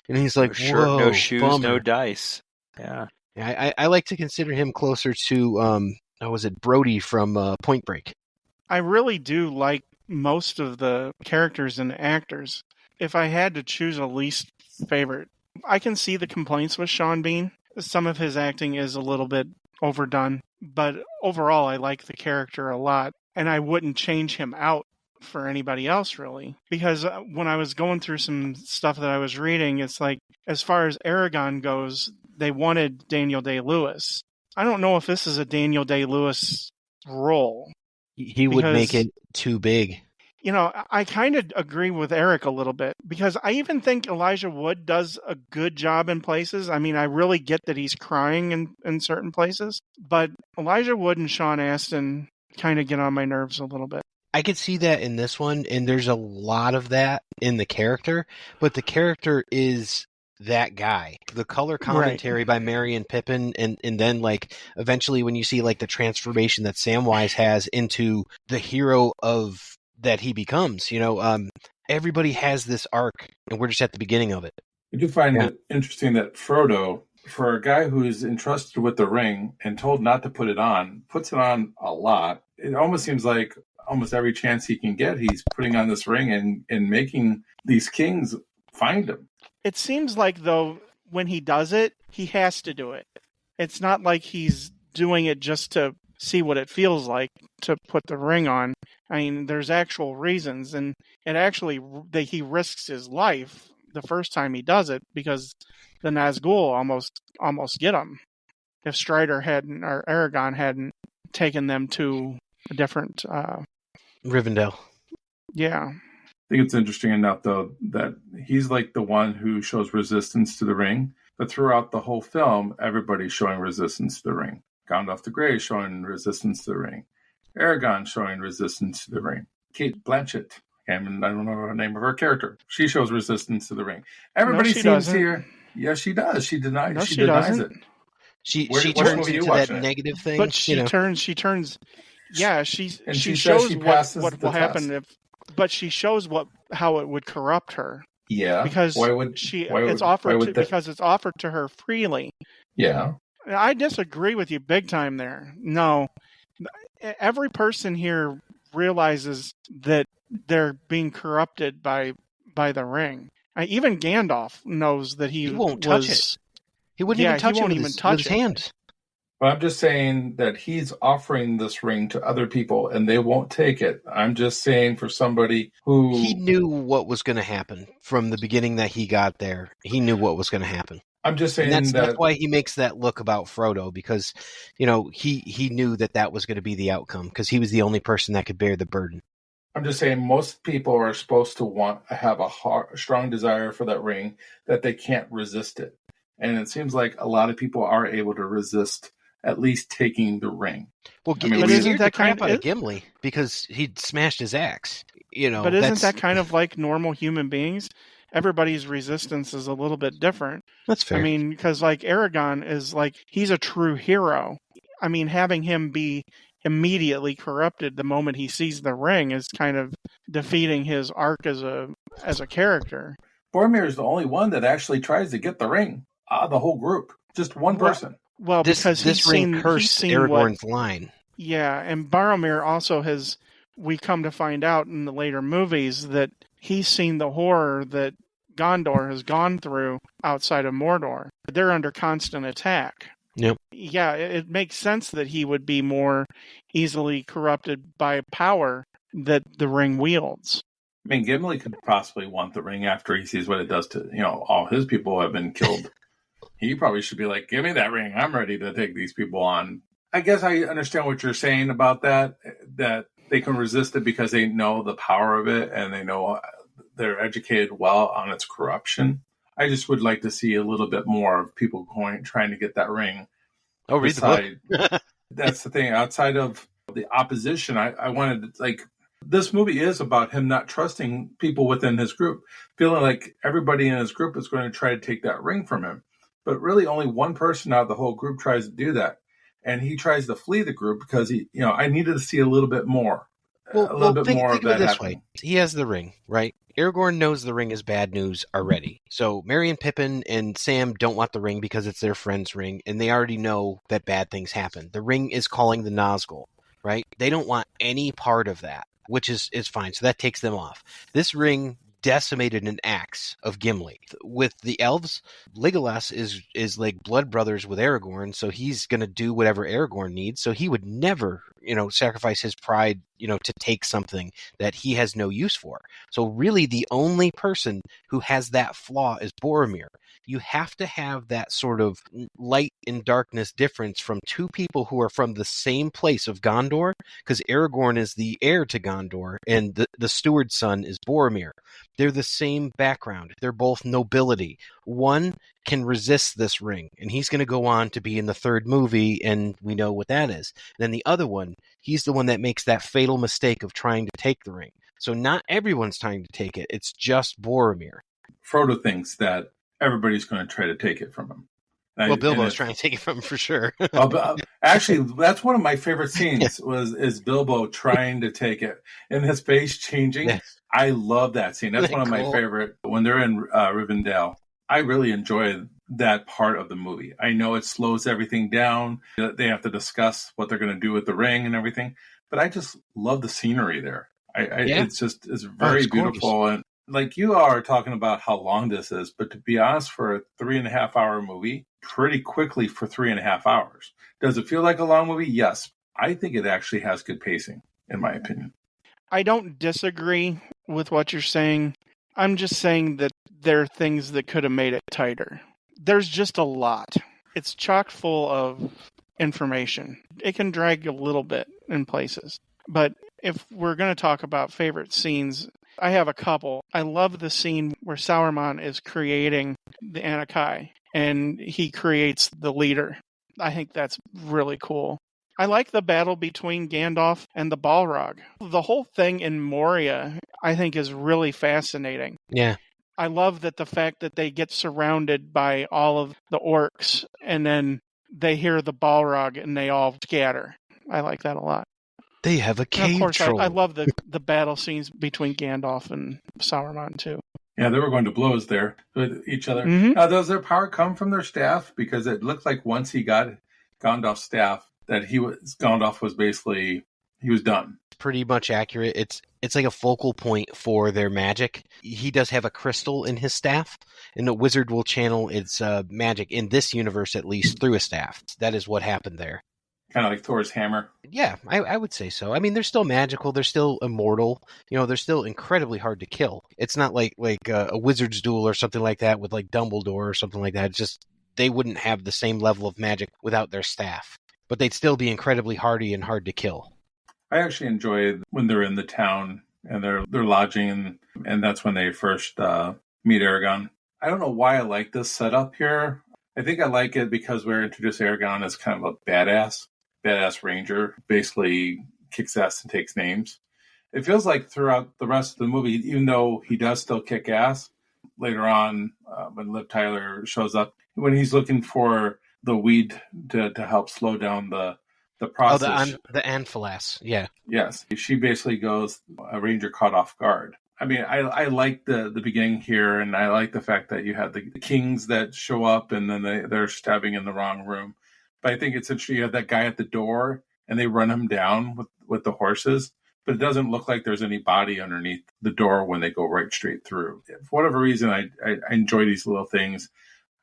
And he's like, No shirt, whoa, no shoes, bummer. no dice. Yeah. I like to consider him closer to was it Brody from Point Break? I really do like most of the characters and actors. If I had to choose a least favorite, I can see the complaints with Sean Bean. Some of his acting is a little bit overdone, but overall I like the character a lot, and I wouldn't change him out for anybody else really. Because when I was going through some stuff that I was reading, it's like, as far as Aragorn goes, they wanted Daniel Day-Lewis. I don't know if this is a Daniel Day-Lewis role. He would make it too big. I kind of agree with Eric a little bit, because I even think Elijah Wood does a good job in places. I mean, I really get that he's crying in certain places, but Elijah Wood and Sean Astin kind of get on my nerves a little bit. I could see that in this one, and there's a lot of that in the character, but the character is that guy. The color commentary by Merry Pippin, and then like eventually when you see like the transformation that Samwise has into the hero of that he becomes, everybody has this arc, and we're just at the beginning of it. I do find it interesting that Frodo, for a guy who is entrusted with the ring and told not to put it on, puts it on a lot. It almost seems like almost every chance he can get, he's putting on this ring and making these kings find him. It seems like, though, when he does it, he has to do it. It's not like he's doing it just to see what it feels like to put the ring on. I mean, there's actual reasons, and it actually, he risks his life the first time he does it because the Nazgul almost get him. If Strider or Aragorn hadn't taken them to a different Rivendell. Yeah. I think it's interesting enough, though, that he's like the one who shows resistance to the ring, but throughout the whole film, everybody's showing resistance to the ring. Gandalf the Grey showing resistance to the ring. Aragorn showing resistance to the ring. Kate Blanchett, I don't know the name of her character. She shows resistance to the ring. Everybody seems here. Yes, she does. She denies. No, she denies doesn't. it. She turns into that negative thing. But she turns. Yeah, she shows what will happen but she shows how it would corrupt her. Yeah, because it's offered to her freely. Yeah, I disagree with you big time there. No, every person here realizes that they're being corrupted by the ring. Even Gandalf knows that he won't touch it. He wouldn't even touch it with his hand. But I'm just saying that he's offering this ring to other people and they won't take it. I'm just saying for somebody who... He knew what was going to happen from the beginning that he got there. He knew what was going to happen. I'm just saying that's why he makes that look about Frodo, because, he knew that was going to be the outcome, because he was the only person that could bear the burden. I'm just saying most people are supposed to have a strong desire for that ring, that they can't resist it. And it seems like a lot of people are able to resist at least taking the ring. Well, but isn't that kind of Gimli, because he'd smashed his axe? But isn't that kind of like normal human beings? Everybody's resistance is a little bit different. That's fair. I mean, because like Aragorn is like, he's a true hero. I mean, having him be immediately corrupted the moment he sees the ring is kind of defeating his arc as a character. Boromir is the only one that actually tries to get the ring out of the whole group. Just one person. Well, because this ring cursed Aragorn's line. Yeah, and Boromir also we come to find out in the later movies that he's seen the horror that Gondor has gone through outside of Mordor. They're under constant attack. Yep. Yeah, it makes sense that he would be more easily corrupted by power that the ring wields. I mean, Gimli could possibly want the ring after he sees what it does to, all his people have been killed. He probably should be like, give me that ring. I'm ready to take these people on. I guess I understand what you're saying about that they can resist it because they know the power of it and they know they're educated well on its corruption. I just would like to see a little bit more of people trying to get that ring. Oh, read the book. That's the thing. Outside of the opposition, I wanted this movie is about him not trusting people within his group, feeling like everybody in his group is going to try to take that ring from him. But really only one person out of the whole group tries to do that. And he tries to flee the group because I needed to see a little bit more. More of that happening. He has the ring, right? Aragorn knows the ring is bad news already. So Merry and Pippin and Sam don't want the ring because it's their friend's ring, and they already know that bad things happen. The ring is calling the Nazgul, right? They don't want any part of that, which is fine. So that takes them off. This ring decimated an axe of Gimli. With the elves, Legolas is like blood brothers with Aragorn, so he's going to do whatever Aragorn needs. So he would never, sacrifice his pride, to take something that he has no use for. So really the only person who has that flaw is Boromir. You have to have that sort of light and darkness difference from two people who are from the same place of Gondor, because Aragorn is the heir to Gondor, and the steward's son is Boromir. They're the same background. They're both nobility. One can resist this ring, and he's going to go on to be in the third movie, and we know what that is. Then the other one, he's the one that makes that fatal mistake of trying to take the ring. So not everyone's trying to take it. It's just Boromir. Frodo thinks that everybody's going to try to take it from him. Well, Bilbo's trying to take it from him for sure. Actually, that's one of my favorite scenes is Bilbo trying to take it and his face changing. Yes. I love that scene. That's one of my favorite. When they're in Rivendell, I really enjoy that part of the movie. I know it slows everything down. They have to discuss what they're going to do with the ring and everything. But I just love the scenery there. It's very beautiful. Gorgeous. And like you are talking about how long this is, but to be honest, for a 3.5 hour movie, pretty quickly for 3.5 hours. Does it feel like a long movie? Yes. I think it actually has good pacing, in my opinion. I don't disagree with what you're saying. I'm just saying that there are things that could have made it tighter. There's just a lot. It's chock full of information. It can drag a little bit in places. But if we're going to talk about favorite scenes, I have a couple. I love the scene where Sauron is creating the Anakai, and he creates the leader. I think that's really cool. I like the battle between Gandalf and the Balrog. The whole thing in Moria, I think, is really fascinating. Yeah. I love the fact that they get surrounded by all of the orcs, and then they hear the Balrog, and they all scatter. I like that a lot. They have a cave and of course, troll. I love the battle scenes between Gandalf and Sauron, too. Yeah, they were going to blows there with each other. Mm-hmm. Does their power come from their staff? Because it looked like once he got Gandalf's staff, that Gandalf was basically, he was done. Pretty much accurate. It's like a focal point for their magic. He does have a crystal in his staff, and the wizard will channel its magic, in this universe at least, through a staff. That is what happened there. Kind of like Thor's hammer. Yeah, I would say so. I mean, they're still magical. They're still immortal. They're still incredibly hard to kill. It's not like a wizard's duel or something like that with like Dumbledore or something like that. It's just they wouldn't have the same level of magic without their staff. But they'd still be incredibly hardy and hard to kill. I actually enjoy when they're in the town and they're lodging, and that's when they first meet Aragorn. I don't know why I like this setup here. I think I like it because we're introduced Aragorn as kind of a badass ranger, basically kicks ass and takes names. It feels like throughout the rest of the movie, even though he does still kick ass, later on when Liv Tyler shows up, when he's looking for the weed to help slow down the process. Oh, the Anphalas, yeah. Yes. She basically goes, a ranger caught off guard. I mean, I like the beginning here, and I like the fact that you have the kings that show up, and then they're stabbing in the wrong room. But I think it's interesting, you have that guy at the door, and they run him down with the horses, but it doesn't look like there's any body underneath the door when they go right straight through. For whatever reason, I enjoy these little things.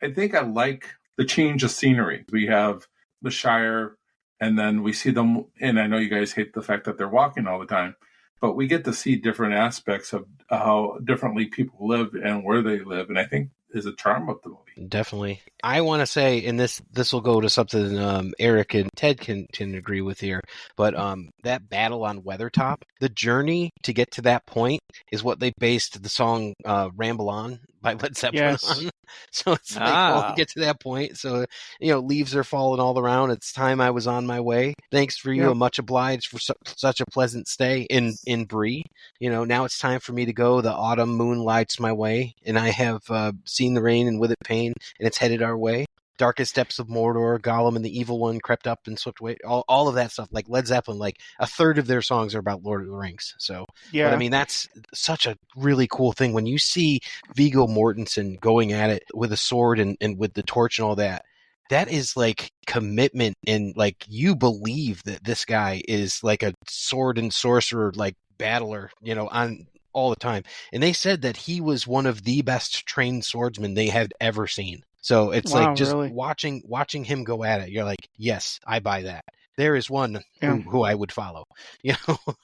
I think I like the change of scenery. We have the Shire, and then we see them, and I know you guys hate the fact that they're walking all the time, but we get to see different aspects of how differently people live and where they live, and I think is a charm of the movie. Definitely. I want to say, and this will go to something Eric and Ted can agree with here, but that battle on Weathertop, the journey to get to that point is what they based the song Ramble On by Led Zeppelin on. So it's like, get to that point. So, leaves are falling all around. It's time I was on my way. Thanks for you. I'm much obliged for such a pleasant stay in Bree. Now it's time for me to go. The autumn moon lights my way, and I have seen the rain and with it pain, and it's headed our way. Darkest depths of Mordor, Gollum and the Evil One crept up and swept away. All of that stuff, like Led Zeppelin, like a third of their songs are about Lord of the Rings. So, but I mean, that's such a really cool thing when you see Viggo Mortensen going at it with a sword and with the torch and all that. That is like commitment, and like you believe that this guy is like a sword and sorcerer, like battler, on all the time. And they said that he was one of the best trained swordsmen they had ever seen. So it's like just really? watching him go at it. You're like, yes, I buy that. There is one who I would follow.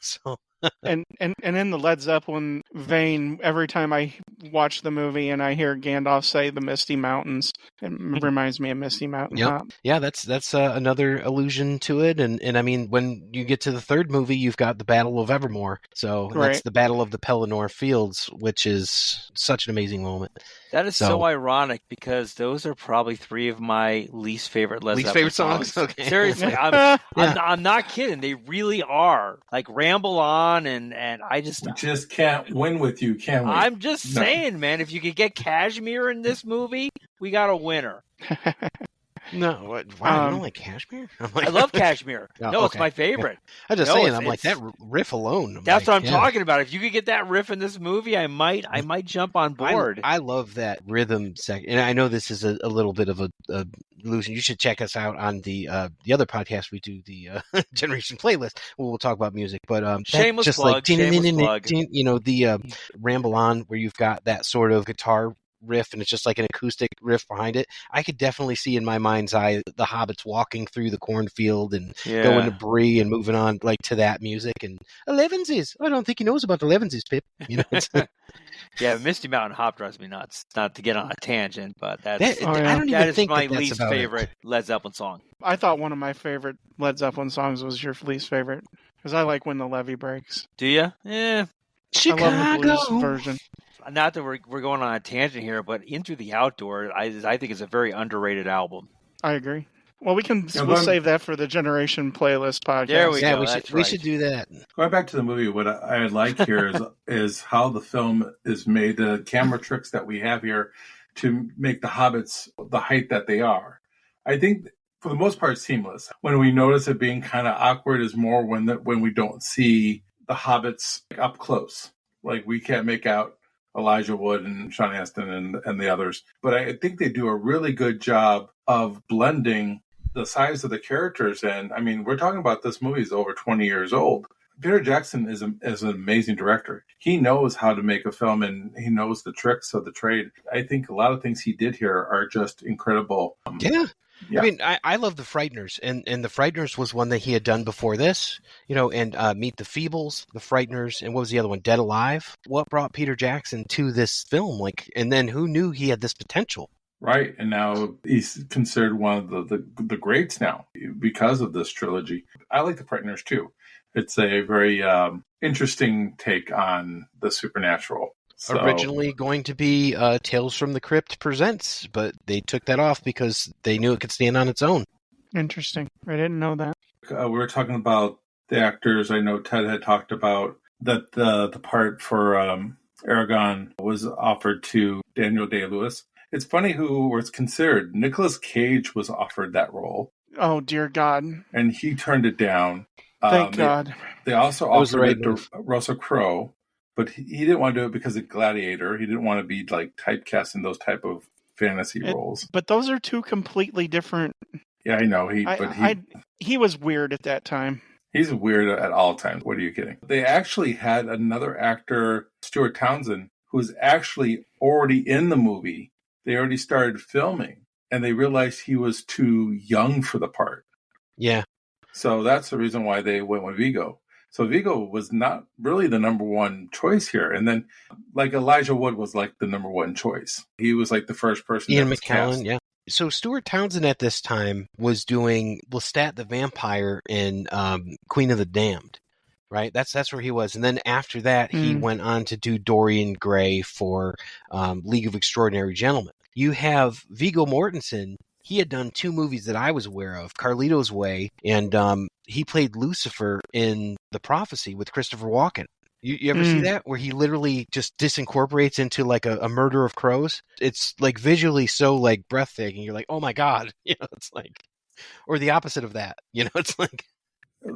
So. and in the Led Zeppelin vein, every time I watch the movie and I hear Gandalf say the Misty Mountains, it reminds me of Misty Mountain Top. Yeah, that's another allusion to it. And I mean, when you get to the third movie, you've got the Battle of Evermore. So that's the Battle of the Pelennor Fields, which is such an amazing moment. That is so ironic because those are probably three of my least favorite Led Zeppelin songs. Okay. Seriously, I'm not kidding. They really are. Like Ramble On and I just... We just can't win with you, can we? I'm just saying, man, if you could get Kashmir in this movie, we got a winner. No, wow, you don't like Kashmir? I love Kashmir. It's my favorite. I'm just saying, I'm like that riff alone. That's what I'm talking about. If you could get that riff in this movie, I might jump on board. I love that rhythm section, and I know this is a little bit of a illusion. You should check us out on the other podcast we do, the Generation Playlist, where we'll talk about music. But shameless plug. The Ramble On, where you've got that sort of guitar riff and it's just like an acoustic riff behind it. I could definitely see in my mind's eye the hobbits walking through the cornfield and going to Bree and moving on like to that music. And Elevenses, I don't think he knows about Elevenses, Pip. Yeah, Misty Mountain Hop drives me nuts. Not to get on a tangent, but I don't even think my that's least favorite Led Zeppelin song. I thought one of my favorite Led Zeppelin songs was your least favorite because I like When the Levee Breaks. Do you? Yeah. Chicago. I love the blues version. Not that we're going on a tangent here, but Into the Outdoor, I think is a very underrated album. I agree. Well, we'll save that for the Generation Playlist podcast. There we go. We should do that. Going back to the movie, what I like here is how the film is made, the camera tricks that we have here to make the hobbits the height that they are. I think for the most part seamless. When we notice it being kind of awkward is more when we don't see the hobbits up close. Like we can't make out Elijah Wood and Sean Astin and the others. But I think they do a really good job of blending the size of the characters. And I mean, we're talking about this movie is over 20 years old. Peter Jackson is an amazing director. He knows how to make a film and he knows the tricks of the trade. I think a lot of things he did here are just incredible. Yeah. I mean, I love The Frighteners, and The Frighteners was one that he had done before this, and Meet the Feebles, The Frighteners, and what was the other one, Dead Alive? What brought Peter Jackson to this film? And then who knew he had this potential? Right, and now he's considered one of the greats now because of this trilogy. I like The Frighteners too. It's a very interesting take on the supernatural. So, originally going to be Tales from the Crypt Presents, but they took that off because they knew it could stand on its own. Interesting. I didn't know that. We were talking about the actors. I know Ted had talked about that the part for Aragorn was offered to Daniel Day-Lewis. It's funny who was considered. Nicolas Cage was offered that role. Oh, dear God. And he turned it down. Thank God. They also offered it to Russell Crowe. But he didn't want to do it because of Gladiator. He didn't want to be like typecast in those type of fantasy roles. But those are two completely different. Yeah, I know. He was weird at that time. He's weird at all times. What are you kidding? They actually had another actor, Stuart Townsend, who was actually already in the movie. They already started filming, and they realized he was too young for the part. Yeah. So that's the reason why they went with Viggo. So Viggo was not really the number one choice here. And then like Elijah Wood was like the number one choice. He was like the first person. Ian McKellen, yeah. So Stuart Townsend at this time was doing Lestat the Vampire in Queen of the Damned, right? That's where he was. And then after that, he went on to do Dorian Gray for League of Extraordinary Gentlemen. You have Viggo Mortensen. He had done 2 movies that I was aware of, Carlito's Way, and he played Lucifer in The Prophecy with Christopher Walken. You ever see that? Where he literally just disincorporates into like a murder of crows? It's like visually so like breathtaking. You're like, oh my God. It's like, or the opposite of that. It's like.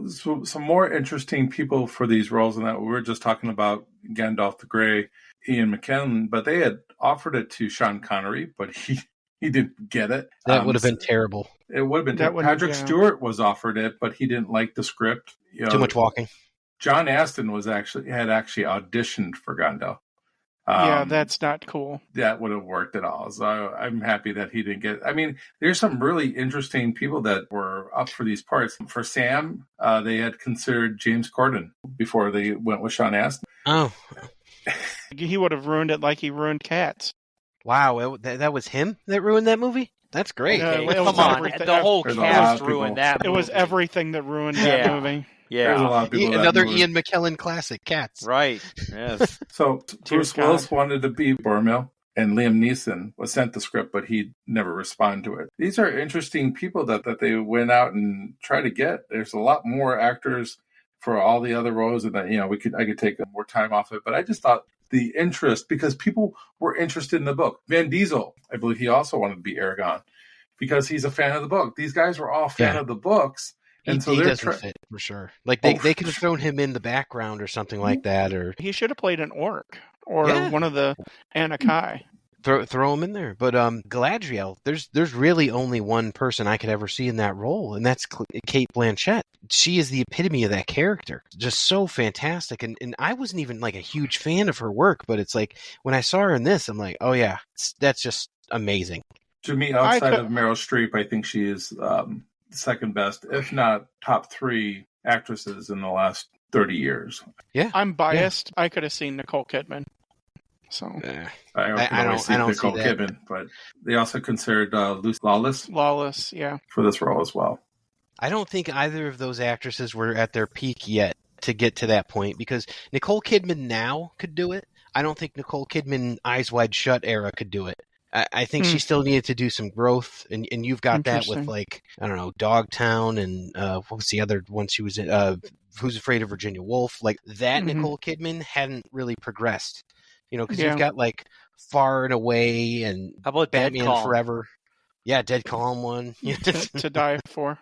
So, some more interesting people for these roles, and that we were just talking about Gandalf the Grey, Ian McKellen, but they had offered it to Sean Connery, but he didn't get it. That would have been terrible. It would have been terrible. Patrick Stewart was offered it, but he didn't like the script. Too much walking. John Astin had actually auditioned for Gandalf. That's not cool. That would have worked at all. So I'm happy that he didn't get. I mean, there's some really interesting people that were up for these parts. For Sam, they had considered James Corden before they went with Sean Astin. Oh, he would have ruined it like he ruined Cats. Wow, that was him that ruined that movie? That's great. Come on, the whole cast ruined that movie. It was everything that ruined that movie. Yeah, there's a lot of people another Ian McKellen classic, Cats. Right. Yes. So Bruce Willis wanted to be Boromir, and Liam Neeson was sent the script, but he never responded to it. These are interesting people that they went out and tried to get. There's a lot more actors for all the other roles, and that I could take more time off it. But I just thought the interest, because people were interested in the book. Vin Diesel, I believe he also wanted to be Aragorn because he's a fan of the book. These guys were all fan of the books. And he doesn't fit for sure. Like they could have thrown him in the background or something like that, or he should have played an orc or one of the Anakai. Throw him in there. But Galadriel, there's really only one person I could ever see in that role, and that's Cate Blanchett. She is the epitome of that character. Just so fantastic. And I wasn't even like a huge fan of her work, but it's like when I saw her in this, I'm like, oh yeah, that's just amazing. To me, outside of Meryl Streep, I think she is second best, if not top 3 actresses in the last 30 years. Yeah, I'm biased. Yeah. I could have seen Nicole Kidman. So I don't see Nicole Kidman, but they also considered Lucy Lawless. Lawless, yeah, for this role as well. I don't think either of those actresses were at their peak yet to get to that point, because Nicole Kidman now could do it. I don't think Nicole Kidman Eyes Wide Shut era could do it. I think she still needed to do some growth, and you've got that with, like, I don't know, Dogtown, and what was the other one she was in? Who's Afraid of Virginia Woolf? Like that, Nicole Kidman hadn't really progressed, because you've got like Far and Away, and how about Batman Forever? Yeah, Dead Calm one. to Die For.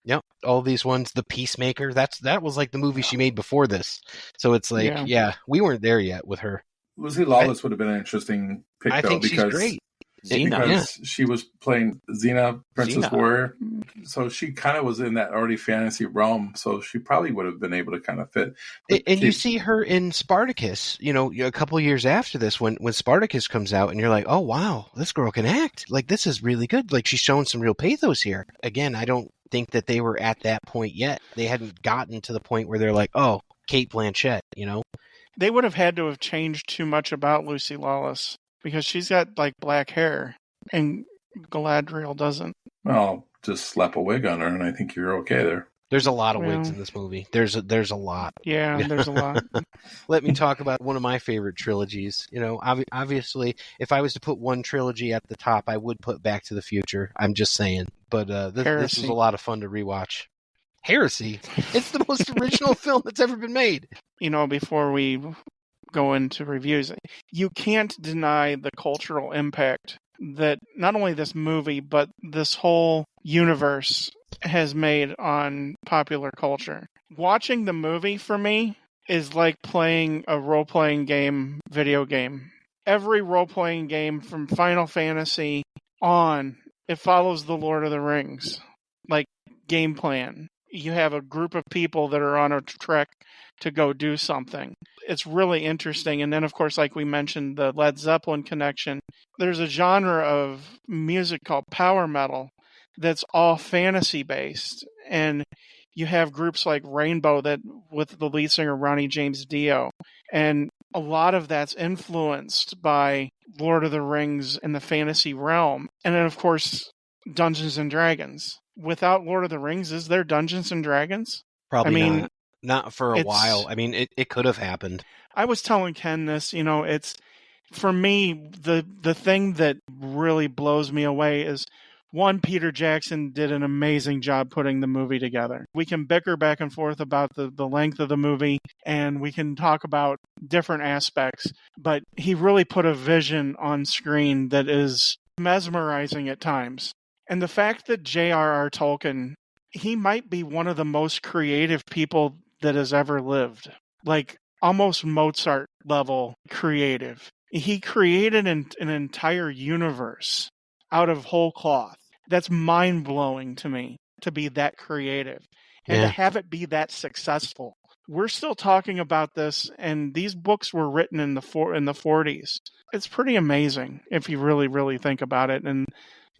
Yep, all these ones. The Peacemaker. That was like the movie she made before this. So it's like, we weren't there yet with her. Lucy Lawless would have been an interesting pick, though, think because she's great. Because she was playing Xena, Princess Warrior. So she kind of was in that already fantasy realm. So she probably would have been able to kind of fit. And you see her in Spartacus, a couple of years after this, when Spartacus comes out, and you're like, oh, wow, this girl can act. Like, this is really good. Like, she's showing some real pathos here. Again, I don't think that they were at that point yet. They hadn't gotten to the point where they're like, oh, Cate Blanchett, They would have had to have changed too much about Lucy Lawless, because she's got like black hair and Galadriel doesn't. Well, just slap a wig on her and I think you're okay there. There's a lot of wigs in this movie. There's a lot. Yeah, there's a lot. Let me talk about one of my favorite trilogies. Obviously, if I was to put one trilogy at the top, I would put Back to the Future. I'm just saying. But this was a lot of fun to rewatch. Heresy. It's the most original film that's ever been made. Before we go into reviews, you can't deny the cultural impact that not only this movie, but this whole universe has made on popular culture. Watching the movie, for me, is like playing a role-playing game, video game. Every role-playing game from Final Fantasy on, it follows the Lord of the Rings, like, game plan. You have a group of people that are on a trek to go do something. It's really interesting. And then, of course, like we mentioned, the Led Zeppelin connection. There's a genre of music called power metal that's all fantasy-based. And you have groups like Rainbow, that with the lead singer Ronnie James Dio. And a lot of that's influenced by Lord of the Rings and the fantasy realm. And then, of course, Dungeons and Dragons. Without Lord of the Rings, is there Dungeons and Dragons? Probably I mean, not for a while. I mean, it could have happened. I was telling Ken this, it's, for me, the thing that really blows me away is, one, Peter Jackson did an amazing job putting the movie together. We can bicker back and forth about the length of the movie, and we can talk about different aspects, but he really put a vision on screen that is mesmerizing at times. And the fact that J.R.R. Tolkien, he might be one of the most creative people that has ever lived. Like, almost Mozart level creative. He created an entire universe out of whole cloth. That's mind-blowing to me, to be that creative and to have it be that successful. We're still talking about this, and these books were written in the 40s. It's pretty amazing if you really, really think about it and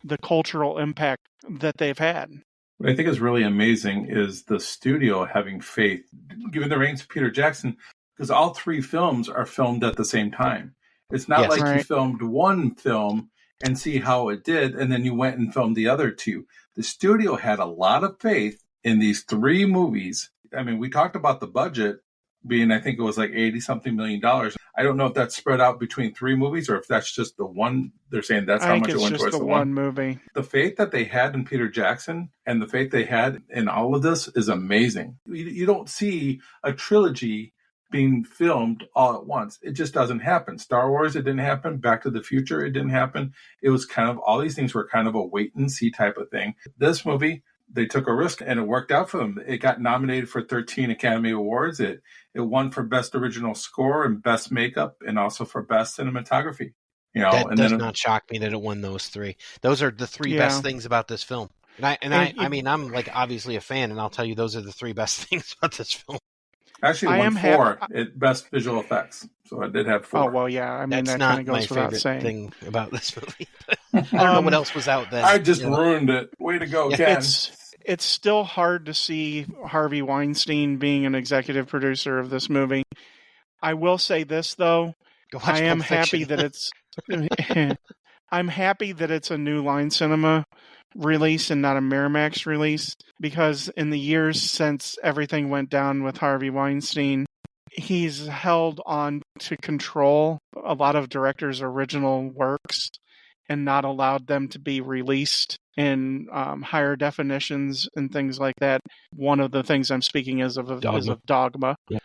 the cultural impact that they've had. What I think is really amazing is the studio having faith, giving the reins to Peter Jackson, because all three films are filmed at the same time. It's not like you filmed one film and see how it did, and then you went and filmed the other two. The studio had a lot of faith in these three movies. I mean, we talked about the budget being, I think it was like $80-something million. I don't know if that's spread out between three movies or if that's just the one. They're saying that's how much it went towards the one movie. The faith that they had in Peter Jackson and the faith they had in all of this is amazing. You don't see a trilogy being filmed all at once. It just doesn't happen. Star Wars, it didn't happen. Back to the Future, it didn't happen. It was kind of, all these things were kind of a wait and see type of thing. This movie, they took a risk and it worked out for them. It got nominated for 13 Academy Awards. It won for Best Original Score and Best Makeup and also for Best Cinematography. That does not shock me that it won those three. Those are the three best things about this film. I mean, I'm like obviously a fan, and I'll tell you those are the three best things about this film. Actually, won four at Best Visual Effects, so I did have 4. Oh, well, yeah. I mean, that's that not kind of goes my without favorite saying. thing about this movie. I don't know what else was out then. I just ruined it. Way to go, Ken. It's still hard to see Harvey Weinstein being an executive producer of this movie. I will say this, though. I am happy that it's I'm happy that it's a New Line Cinema release and not a Miramax release, because in the years since everything went down with Harvey Weinstein, he's held on to control a lot of directors' original works and not allowed them to be released in higher definitions and things like that. One of the things I'm speaking is of Dogma. Yeah.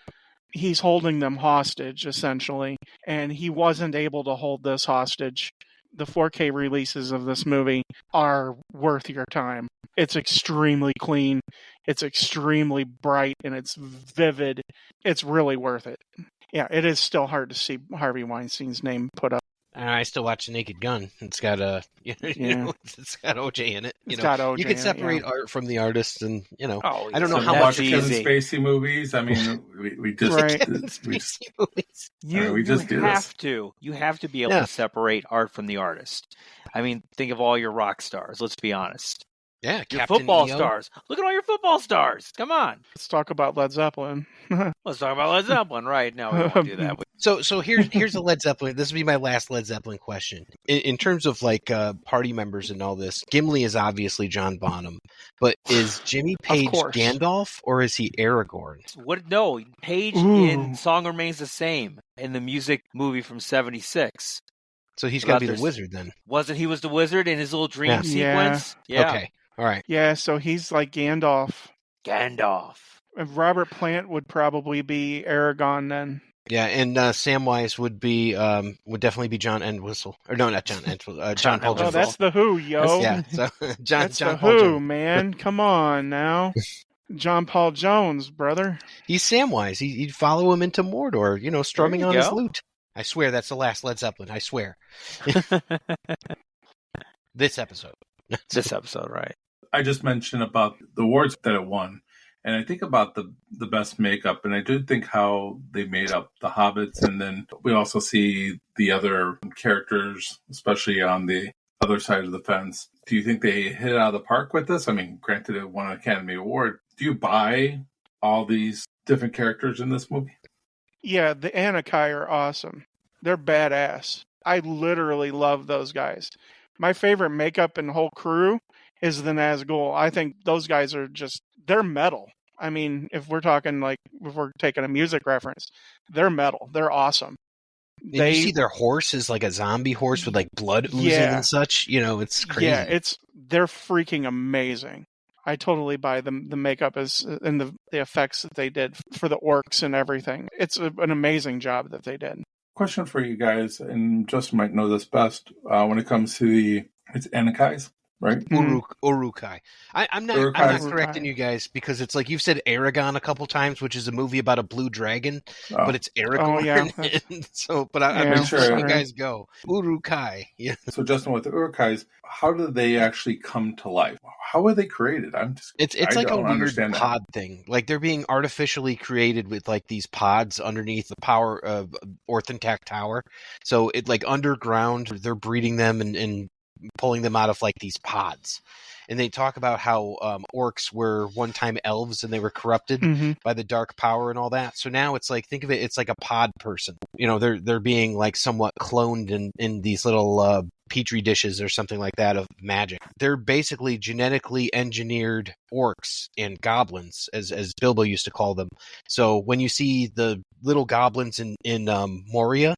He's holding them hostage, essentially, and he wasn't able to hold this hostage. The 4K releases of this movie are worth your time. It's extremely clean, it's extremely bright, and it's vivid. It's really worth it. Yeah, it is still hard to see Harvey Weinstein's name put up. I still watch Naked Gun. It's got it's got OJ in it. Got OJ. You can separate art from the artist, and I don't know how much Kevin Spacey movies. I mean, we just You have to be able to separate art from the artist. I mean, think of all your rock stars. Let's be honest. Yeah, your football stars. Look at all your football stars. Come on. Let's talk about Led Zeppelin. Let's talk about Led Zeppelin. Right. No, we won't do that. So here's a Led Zeppelin. This will be my last Led Zeppelin question. In terms of like party members and all this, Gimli is obviously John Bonham, but is Jimmy Page Gandalf or is he Aragorn? No, Page in Song Remains the Same in the music movie from '76. So he's got to be the wizard then. Wasn't he was the wizard in his little dream sequence? Yeah. Okay. All right. Yeah, so he's like Gandalf. And Robert Plant would probably be Aragorn then. Yeah, and Samwise would definitely be John Entwistle. Or no, not John Entwistle. John Paul Jones. Oh, that's the Who, yo. That's John the Paul Who, Jones. Man. Come on now. John Paul Jones, brother. He's Samwise. He'd follow him into Mordor, strumming on his lute. I swear that's the last Led Zeppelin. I swear. This episode. This episode, right. I just mentioned about the awards that it won. And I think about the best makeup, and I do think how they made up the hobbits, and then we also see the other characters, especially on the other side of the fence. Do you think they hit it out of the park with this? I mean, granted, it won an Academy Award. Do you buy all these different characters in this movie? Yeah, the Anakai are awesome. They're badass. I literally love those guys. My favorite makeup and whole crew is the Nazgul. I think those guys are they're metal. I mean, if we're taking a music reference, they're metal. They're awesome. And you see their horse is like a zombie horse with like blood oozing and such. It's crazy. Yeah, they're freaking amazing. I totally buy the makeup and the effects that they did for the orcs and everything. It's an amazing job that they did. Question for you guys, and Justin might know this best when it comes to it's Anakais, right? Urukai. I'm not correcting you guys because it's like you've said Aragon a couple times, which is a movie about a blue dragon, but it's Aragorn. Oh, yeah. I'm not sure you guys go. Urukai. Yeah. So Justin, with the Urukais, how did they actually come to life? How were they created? It's like a weird pod thing. Like they're being artificially created with like these pods underneath the power of Orthantak Tower. So it like underground, they're breeding them and pulling them out of like these pods. And they talk about how orcs were one time elves and they were corrupted by the dark power and all that. So now it's like, think of it, it's like a pod person. They're being like somewhat cloned in these little petri dishes or something like that of magic. They're basically genetically engineered orcs and goblins, as Bilbo used to call them. So when you see the little goblins in Moria,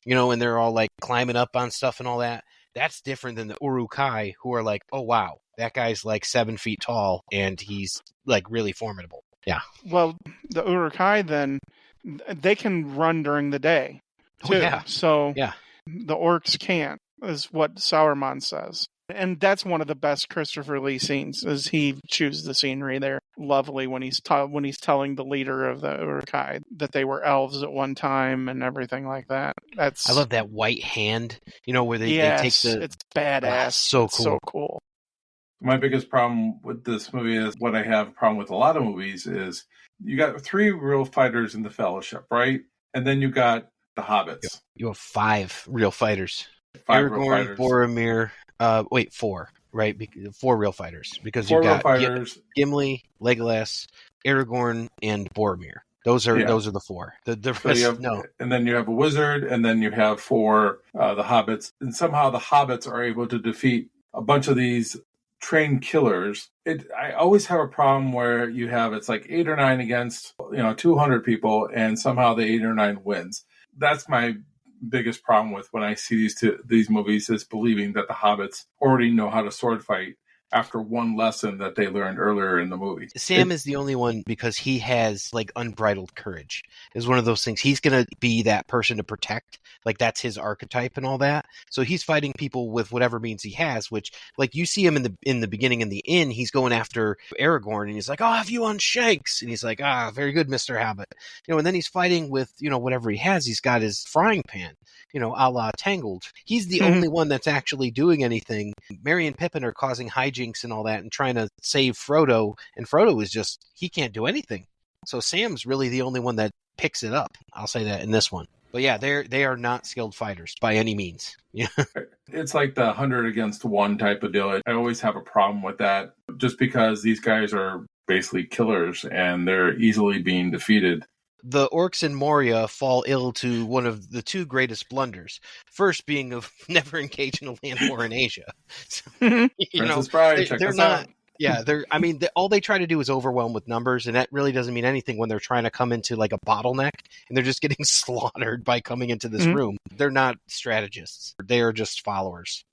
and they're all like climbing up on stuff and all that, that's different than the Urukai, who are like, oh, wow, that guy's like 7 feet tall and he's like really formidable. Yeah. Well, the Urukai then, they can run during the day too. Oh, yeah. So yeah. The orcs can't, is what Sauron says. And that's one of the best Christopher Lee scenes, is he chews the scenery there. Lovely when he's telling the leader of the Uruk-hai that they were elves at one time and everything like that. I love that white hand, where they take the... it's badass. So cool. So cool. My biggest problem with this movie is what I have a problem with a lot of movies is you got 3 real fighters in the Fellowship, right? And then you got the Hobbits. You have 5 real fighters. 5 Aragorn, real fighters. Boromir, 4, right? 4 real fighters. Because 4 you've got real fighters. Gimli, Legolas, Aragorn, and Boromir. Those are the 4. The rest, no. And then you have a wizard, and then you have 4 the Hobbits. And somehow the Hobbits are able to defeat a bunch of these trained killers. I always have a problem where you have, it's like 8 or 9 against 200 people, and somehow the 8 or 9 wins. That's my biggest problem with when I see these movies, is believing that the Hobbits already know how to sword fight after one lesson that they learned earlier in the movie. Sam is the only one because he has like unbridled courage. It's one of those things. He's going to be that person to protect. Like that's his archetype and all that. So he's fighting people with whatever means he has, which like you see him in the beginning in the inn, he's going after Aragorn and he's like, I'll have you on shanks. And he's like, very good, Mr. Hobbit. And then he's fighting with, whatever he has. He's got his frying pan, a la Tangled. He's the only one that's actually doing anything. Merry and Pippin are causing hijinks and all that and trying to save Frodo, and Frodo is just, he can't do anything. So Sam's really the only one that picks it up. I'll say that in this one. But yeah, they are not skilled fighters by any means. Yeah. It's like the 100 against 1 type of deal. I always have a problem with that, just because these guys are basically killers and they're easily being defeated. The orcs in Moria fall ill to one of the 2 greatest blunders. First being of never engage in a land war in Asia. So, Princess Bride, check they're us not. out. Yeah, all they try to do is overwhelm with numbers, and that really doesn't mean anything when they're trying to come into like a bottleneck, and they're just getting slaughtered by coming into this room. They're not strategists. They are just followers.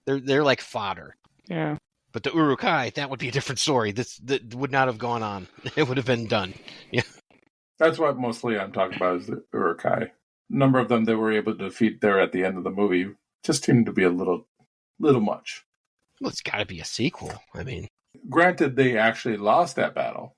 They're like fodder. Yeah. But the Uruk-hai, that would be a different story. That would not have gone on. It would have been done. Yeah. That's what mostly I'm talking about, is the Uruk-hai. Number of them they were able to defeat there at the end of the movie just seemed to be a little much. Well, it's got to be a sequel. I mean, granted, they actually lost that battle.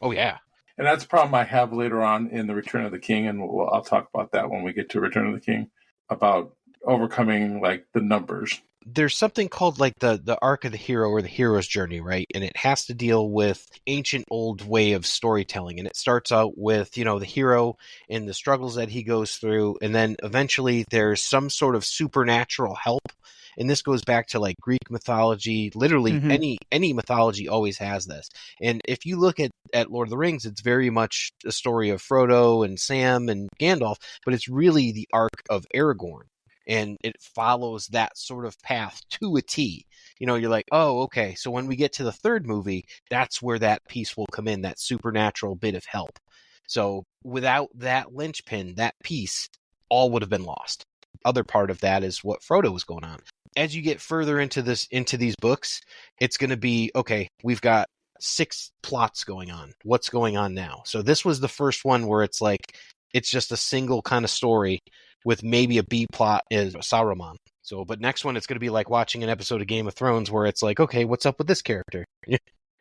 Oh yeah, and that's a problem I have later on in the Return of the King, and I'll talk about that when we get to Return of the King, about overcoming like the numbers. There's something called like the arc of the hero or the hero's journey, right? And it has to deal with ancient old way of storytelling. And it starts out with, the hero and the struggles that he goes through. And then eventually there's some sort of supernatural help And this goes back to like Greek mythology. Literally any mythology always has this. And if you look at Lord of the Rings, it's very much a story of Frodo and Sam and Gandalf, but it's really the arc of Aragorn. And it follows that sort of path to a T. You know, you're like, oh, okay, so when we get to the third movie, that's where that piece will come in, that supernatural bit of help. So without that linchpin, that piece, all would have been lost. Other part of that is what Frodo was going on. As you get further into these books, it's going to be, okay, we've got 6 plots going on. What's going on now? So this was the first one where it's like, it's just a single kind of story with maybe a B plot is Saruman. So, but next one, it's going to be like watching an episode of Game of Thrones where it's like, okay, what's up with this character?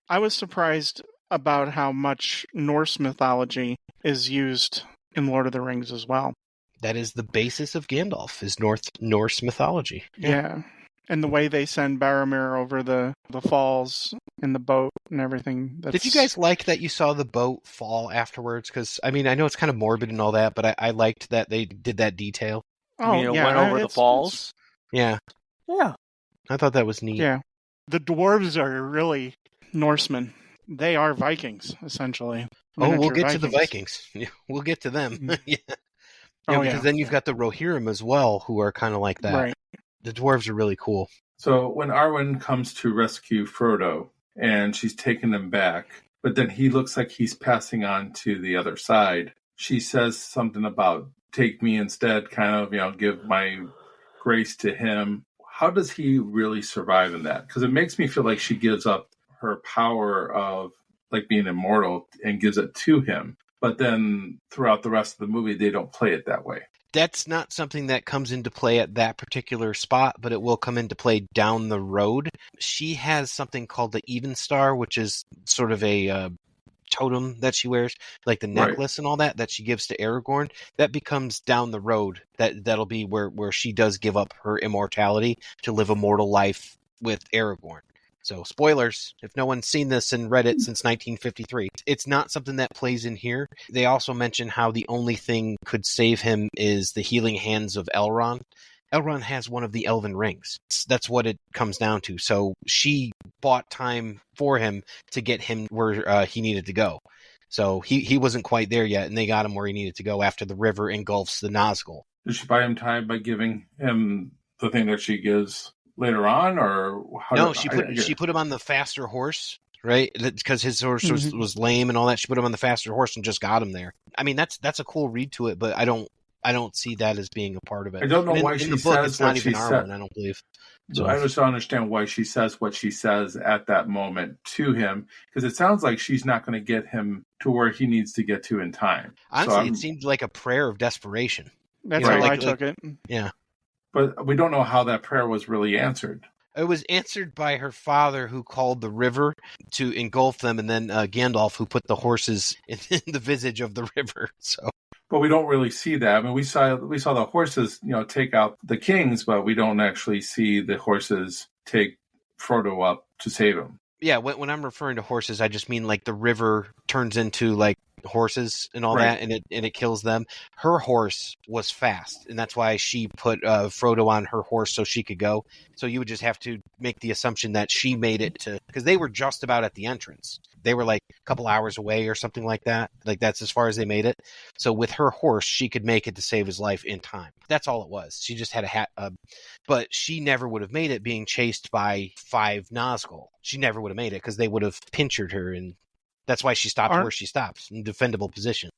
I was surprised about how much Norse mythology is used in Lord of the Rings as well. That is the basis of Gandalf, is Norse mythology. Yeah. And the way they send Boromir over the falls in the boat and everything. Did you guys like that you saw the boat fall afterwards? Because, I mean, I know it's kind of morbid and all that, but I liked that they did that detail. Oh, it went over the falls? Yeah. Yeah. I thought that was neat. Yeah. The dwarves are really Norsemen. They are Vikings, essentially. We'll get to the Vikings. We'll get to them. Yeah. Because then you've got the Rohirrim as well, who are kind of like that. Right. The dwarves are really cool. So when Arwen comes to rescue Frodo, and she's taking him back, but then he looks like he's passing on to the other side, she says something about take me instead, kind of, give my grace to him. How does he really survive in that? Because it makes me feel like she gives up her power of like being immortal and gives it to him. But then throughout the rest of the movie, they don't play it that way. That's not something that comes into play at that particular spot, but it will come into play down the road. She has something called the Even Star, which is sort of a totem that she wears, like the necklace and all that she gives to Aragorn. That becomes down the road. That'll be where she does give up her immortality to live a mortal life with Aragorn. So, spoilers, if no one's seen this and read it since 1953. It's not something that plays in here. They also mention how the only thing could save him is the healing hands of Elrond. Elrond has one of the elven rings. That's what it comes down to. So, she bought time for him to get him where he needed to go. So, he wasn't quite there yet, and they got him where he needed to go after the river engulfs the Nazgul. Did she buy him time by giving him the thing that she gives later on, or how? No, she put him on the faster horse, right? Because his horse was lame and all that. She put him on the faster horse and just got him there. I mean, that's a cool read to it, but I don't see that as being a part of it. I don't know why she says what she said. I don't believe. So I just don't understand why she says what she says at that moment to him, because it sounds like she's not going to get him to where he needs to get to in time. Honestly, it seemed like a prayer of desperation. That's how I took it. Yeah. But we don't know how that prayer was really answered. It was answered by her father, who called the river to engulf them, and then Gandalf, who put the horses in the visage of the river. So, but we don't really see that. I mean, we saw the horses, take out the kings, but we don't actually see the horses take Frodo up to save him. Yeah, when I'm referring to horses, I just mean like the river turns into like horses and all that, and it kills them. Her horse was fast, and that's why she put Frodo on her horse so she could go. So you would just have to make the assumption that she made it to, because they were just about at the entrance. They were like a couple hours away or something like that. Like that's as far as they made it. So with her horse, she could make it to save his life in time. That's all it was. She just had a hat, but she never would have made it being chased by 5 Nazgul. She never would have made it because they would have pinchered her, and that's why she stopped where she stopped, in defendable position.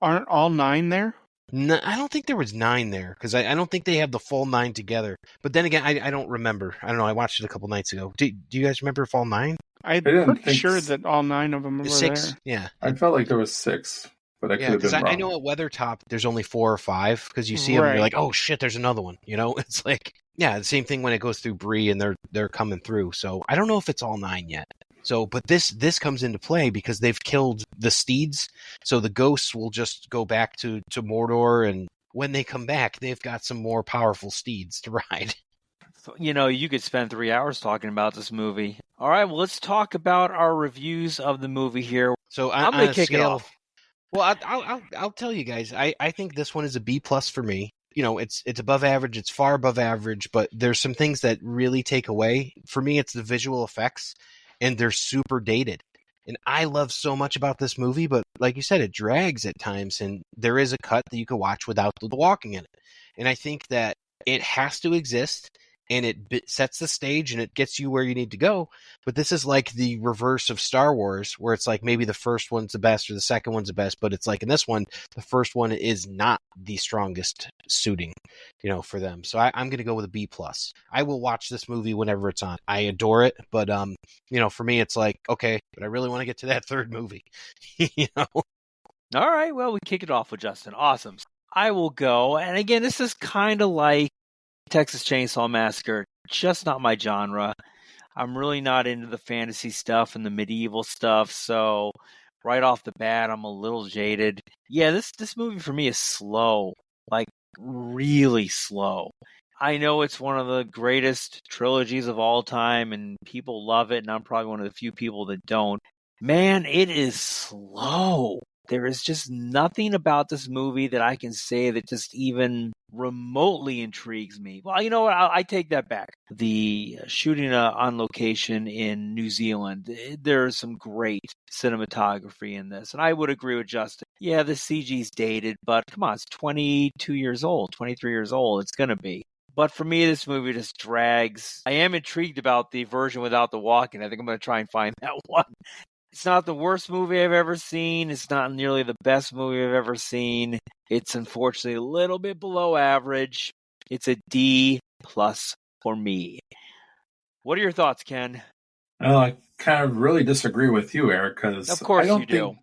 Aren't all 9 there? No, I don't think there was 9 there, because I don't think they have the full 9 together. But then again, I don't remember. I don't know. I watched it a couple nights ago. Do you guys remember if all 9? I'm pretty sure that all 9 of them were 6, there. Yeah. I felt like there was 6, but I could have been wrong. I know at Weathertop there's only 4 or 5, because you see them and you're like, oh shit, there's another one. It's like, yeah, the same thing when it goes through Bree and they're coming through. So I don't know if it's all 9 yet. So, but this comes into play because they've killed the steeds, so the ghosts will just go back to Mordor, and when they come back, they've got some more powerful steeds to ride. So, you could spend 3 hours talking about this movie. All right, well, let's talk about our reviews of the movie here. So I'm going to kick it off. Well, I'll tell you guys, I think this one is a B+ for me. it's above average. It's far above average, but there's some things that really take away. For me, it's the visual effects, and they're super dated. And I love so much about this movie, but like you said, it drags at times, and there is a cut that you can watch without the walking in it. And I think that it has to exist, and it sets the stage, and it gets you where you need to go. But this is like the reverse of Star Wars, where it's like maybe the first one's the best or the second one's the best, but it's like in this one, the first one is not the strongest suiting, for them. So I'm going to go with a B+. I will watch this movie whenever it's on. I adore it, but for me, it's like, okay, but I really want to get to that third movie. All right, well, we kick it off with Justin. Awesome. I will go, and again, this is kind of like Texas Chainsaw Massacre, just not my genre. I'm really not into the fantasy stuff and the medieval stuff, so right off the bat, I'm a little jaded. Yeah, this movie for me is slow, like really slow. I know it's one of the greatest trilogies of all time, and people love it, and I'm probably one of the few people that don't. Man, it is slow. There is just nothing about this movie that I can say that just even remotely intrigues me. Well, you know what? I take that back. The shooting on location in New Zealand, there's some great cinematography in this. And I would agree with Justin. Yeah, the CG's dated, but come on, it's 22 years old, 23 years old. It's going to be. But for me, this movie just drags. I am intrigued about the version without the walking. I think I'm going to try and find that one. It's not the worst movie I've ever seen. It's not nearly the best movie I've ever seen. It's unfortunately a little bit below average. It's a D+ for me. What are your thoughts, Ken? Well, I kind of really disagree with you, Eric, because of course you do.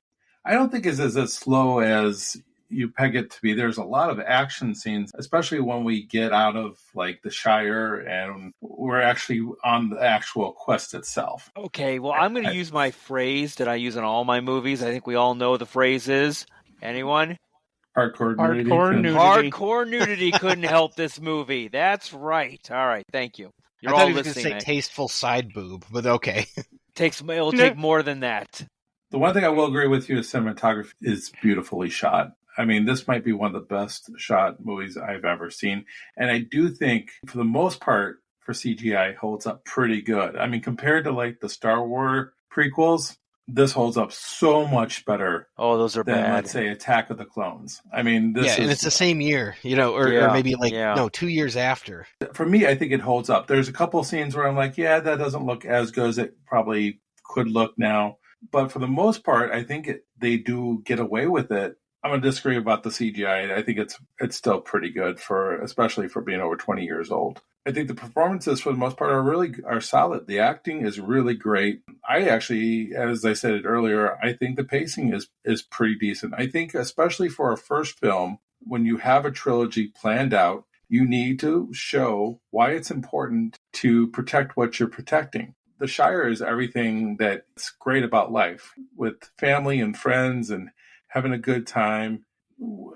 I don't think it's as slow as you peg it to be. There's a lot of action scenes, especially when we get out of like the Shire and we're actually on the actual quest itself. Okay, well, I'm going to use my phrase that I use in all my movies. I think we all know the phrase is. Anyone? Hardcore nudity. Hardcore nudity couldn't help this movie. That's right. All right, thank you. I thought he was going to say tasteful side boob, but okay. It'll take more than that. The one thing I will agree with you is cinematography is beautifully shot. I mean, this might be one of the best shot movies I've ever seen. And I do think, for the most part, for CGI, holds up pretty good. I mean, compared to like the Star Wars prequels, this holds up so much better. Oh, those are than, bad. Let's say, Attack of the Clones. I mean, and it's the same year, or maybe 2 years after. For me, I think it holds up. There's a couple of scenes where I'm like, yeah, that doesn't look as good as it probably could look now. But for the most part, I think they do get away with it. I'm going to disagree about the CGI. I think it's still pretty good especially for being over 20 years old. I think the performances for the most part are solid. The acting is really great. I actually, as I said earlier, I think the pacing is pretty decent. I think especially for a first film, when you have a trilogy planned out, you need to show why it's important to protect what you're protecting. The Shire is everything that's great about life, with family and friends and having a good time.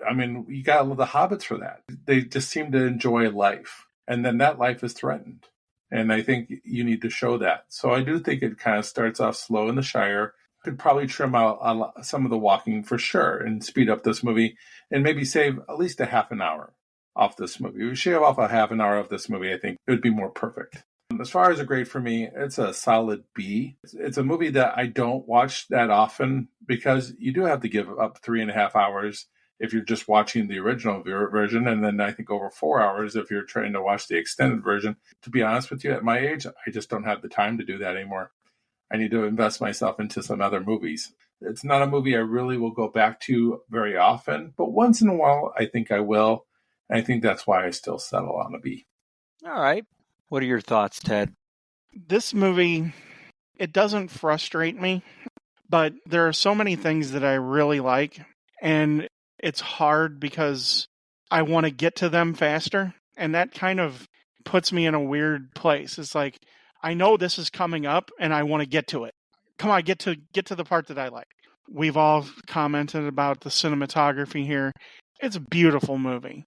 I mean, you got the hobbits for that. They just seem to enjoy life. And then that life is threatened. And I think you need to show that. So I do think it kind of starts off slow in the Shire. Could probably trim out some of the walking for sure and speed up this movie and maybe save at least a half an hour off this movie. If we shave off a half an hour of this movie, I think it would be more perfect. As far as a grade for me, it's a solid B. It's a movie that I don't watch that often because you do have to give up 3.5 hours if you're just watching the original version, and then I think over 4 hours if you're trying to watch the extended version. To be honest with you, at my age, I just don't have the time to do that anymore. I need to invest myself into some other movies. It's not a movie I really will go back to very often, but once in a while, I think I will. And I think that's why I still settle on a B. All right. What are your thoughts, Ted? This movie, it doesn't frustrate me, but there are so many things that I really like, and it's hard because I want to get to them faster, and that kind of puts me in a weird place. It's like, I know this is coming up, and I want to get to it. Come on, get to the part that I like. We've all commented about the cinematography here. It's a beautiful movie.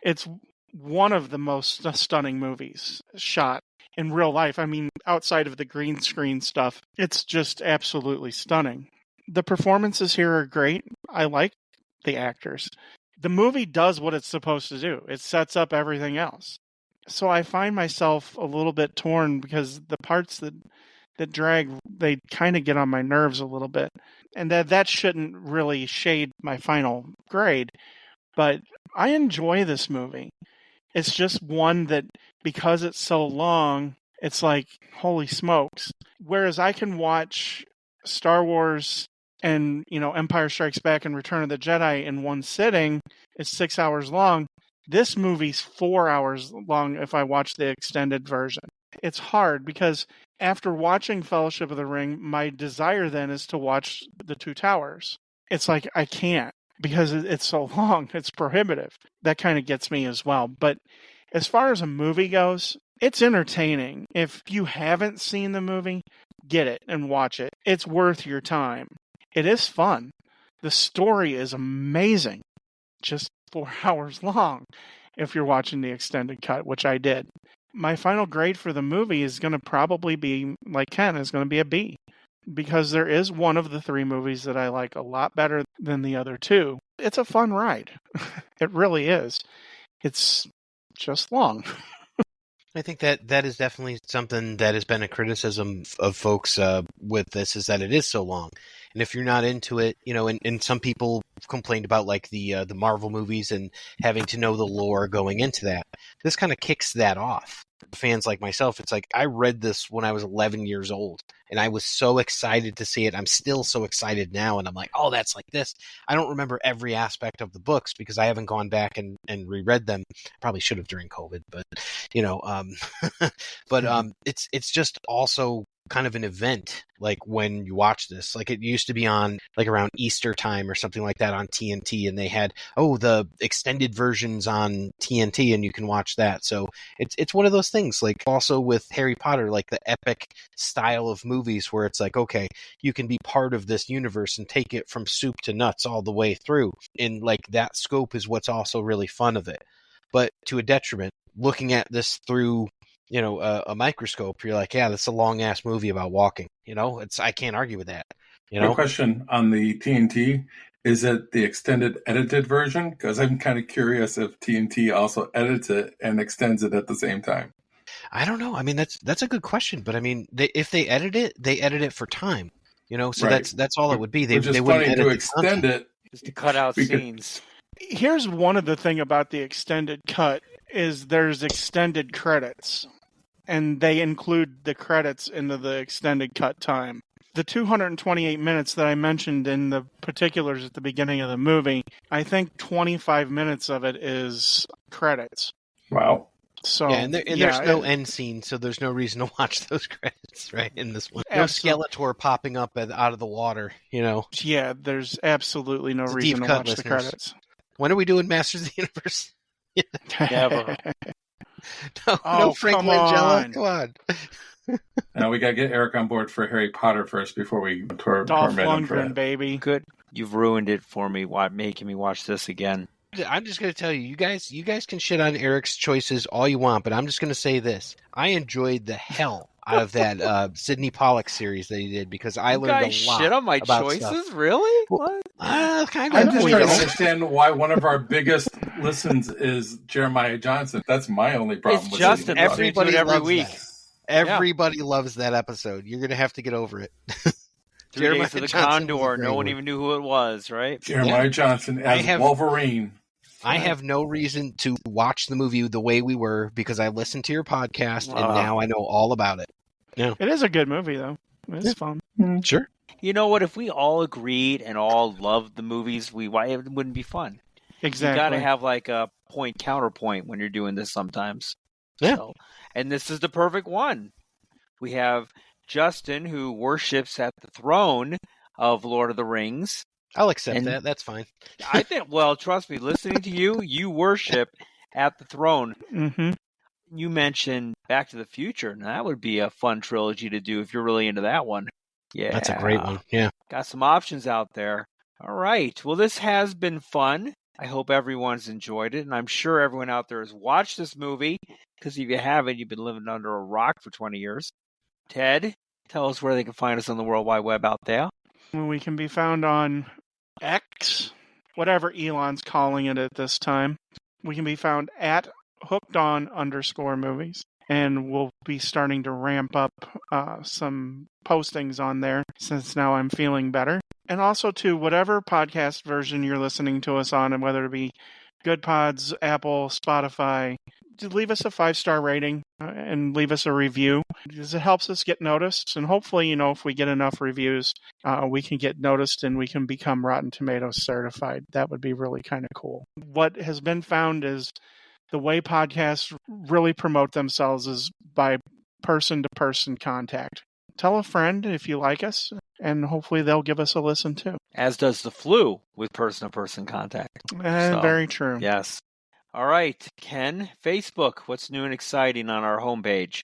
It's one of the most stunning movies shot in real life. I mean, outside of the green screen stuff, it's just absolutely stunning. The performances here are great. I like the actors. the movie does what it's supposed to do. It sets up everything else. So I find myself a little bit torn because the parts that drag, they kind of get on my nerves a little bit. And that shouldn't really shade my final grade. But I enjoy this movie. It's just one that, because it's so long, it's like, holy smokes. Whereas I can watch Star Wars and, Empire Strikes Back and Return of the Jedi in one sitting. It's 6 hours long. This movie's 4 hours long if I watch the extended version. It's hard because after watching Fellowship of the Ring, my desire then is to watch The Two Towers. It's like, I can't because it's so long. It's prohibitive. That kind of gets me as well. But as far as a movie goes, it's entertaining. If you haven't seen the movie, get it and watch it. It's worth your time. It is fun. The story is amazing. Just 4 hours long if you're watching the extended cut, which I did. My final grade for the movie is going to probably be, like Ken, is going to be a B. Because there is one of the three movies that I like a lot better than the other two. It's a fun ride. It really is. It's just long. I think that is definitely something that has been a criticism of folks with this, is that it is so long. And if you're not into it, and some people complained about like the Marvel movies and having to know the lore going into that. This kind of kicks that off. Fans like myself, it's like, I read this when I was 11 years old and I was so excited to see it. I'm still so excited now. And I'm like, oh, that's like this. I don't remember every aspect of the books because I haven't gone back and reread them. Probably should have during COVID, but it's just also kind of an event, like when you watch this. Like it used to be on like around Easter time or something like that on TNT, and they had the extended versions on TNT, and you can watch that. So it's one of those things. Like also with Harry Potter, like the epic style of movies where it's like, okay, you can be part of this universe and take it from soup to nuts all the way through. And like that scope is what's also really fun of it. But to a detriment, looking at this through a microscope, you're like, yeah, that's a long ass movie about walking. I can't argue with that. A question on the TNT: is it the extended edited version? Because I'm kind of curious if TNT also edits it and extends it at the same time. I don't know. I mean, that's a good question, but I mean, if they edit it for time. So right. that's all it would be. They just wouldn't funny edit to extend it, just to cut out scenes. Here's one of the thing about the extended cut is there's extended credits, and they include the credits into the extended cut time. The 228 minutes that I mentioned in the particulars at the beginning of the movie, I think 25 minutes of it is credits. Wow. So yeah, and there's no end scene, so there's no reason to watch those credits, right, in this one. No Skeletor popping up out of the water, Yeah, there's absolutely no reason to watch the credits. When are we doing Masters of the Universe? Never. No Frank Langella. Come on. Now we got to get Eric on board for Harry Potter first before we Dolph Lundgren, baby. Good. You've ruined it for me. Why making me watch this again? I'm just going to tell you, you guys can shit on Eric's choices all you want, but I'm just going to say this. I enjoyed the hell out of that Sidney Pollack series that he did because I learned a lot. Shit on my choices? Stuff. Really? What? Kind of. I'm just trying to understand why one of our biggest listens is Jeremiah Johnson. That's my only problem. It's Justin. Everybody every week. That. Everybody loves that episode. You're going to have to get over it. 3 Days of the Condor. No one even knew who it was, right? Jeremiah Johnson as Wolverine. I have no reason to watch the movie the way we were because I listened to your podcast and now I know all about it. Yeah. It is a good movie, though. It's fun. Sure. You know what? If we all agreed and all loved the movies, why it wouldn't be fun? Exactly. You got to have like a point counterpoint when you're doing this sometimes. Yeah. So, and this is the perfect one. We have Justin, who worships at the throne of Lord of the Rings. I'll accept that. That's fine. I think, well, trust me, listening to you worship at the throne. Mm-hmm. You mentioned Back to the Future, and that would be a fun trilogy to do if you're really into that one. Yeah. That's a great one. Yeah. Got some options out there. All right. Well, this has been fun. I hope everyone's enjoyed it, and I'm sure everyone out there has watched this movie, because if you haven't, you've been living under a rock for 20 years. Ted, tell us where they can find us on the World Wide Web out there. We can be found on X, whatever Elon's calling it at this time. We can be found at hookedon_movies. And we'll be starting to ramp up some postings on there since now I'm feeling better. And also to whatever podcast version you're listening to us on, and whether it be Good Pods, Apple, Spotify, just leave us a 5-star rating and leave us a review, because it helps us get noticed. And hopefully, if we get enough reviews, we can get noticed and we can become Rotten Tomatoes certified. That would be really kind of cool. What has been found is the way podcasts really promote themselves is by person-to-person contact. Tell a friend if you like us, and hopefully they'll give us a listen too. As does the flu with person-to-person contact. Very true. Yes. All right, Ken, Facebook, what's new and exciting on our homepage?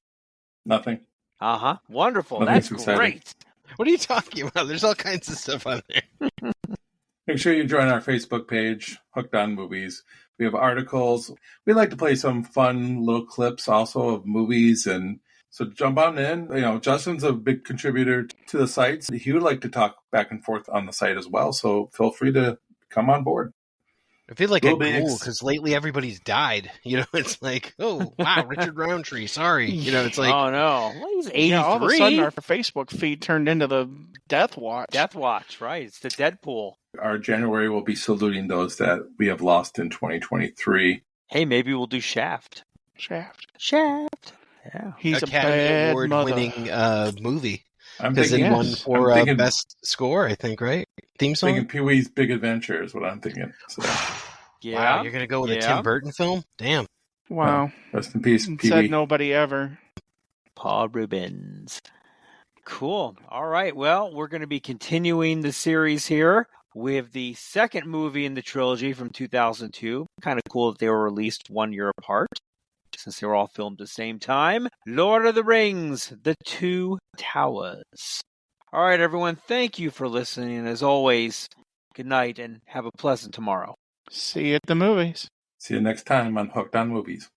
Nothing. Uh-huh. Wonderful. Nothing's That's exciting. great. What are you talking about? There's all kinds of stuff on there. Make sure you join our Facebook page, Hooked on Movies. We have articles. We like to play some fun little clips also of movies, and so jump on in. Justin's a big contributor to the sites. He would like to talk back and forth on the site as well, so feel free to come on board. I feel like a ghoul because lately everybody's died. It's like, oh, wow, Richard Roundtree, sorry. It's like... Oh, no. Well, he's 83. Yeah, all of a sudden our Facebook feed turned into the Death Watch. Death Watch, right. It's the Deadpool. Our January will be saluting those that we have lost in 2023. Hey, maybe we'll do Shaft. Shaft. Yeah. He's Academy a bad Award-winning movie. I'm Because thinking, it won for best score, I think, right? Theme song? thinking Pee-wee's Big Adventure is what I'm thinking. So, Yeah. Wow, you're going to go with a Tim Burton film? Damn. Wow. rest in peace, Pee-wee. Said nobody ever. Paul Rubens. Cool. All right. Well, we're going to be continuing the series here with the second movie in the trilogy from 2002. Kind of cool that they were released 1 year apart, since they were all filmed at the same time. Lord of the Rings, The Two Towers. All right, everyone. Thank you for listening. And as always, good night and have a pleasant tomorrow. See you at the movies. See you next time on Hooked on Movies.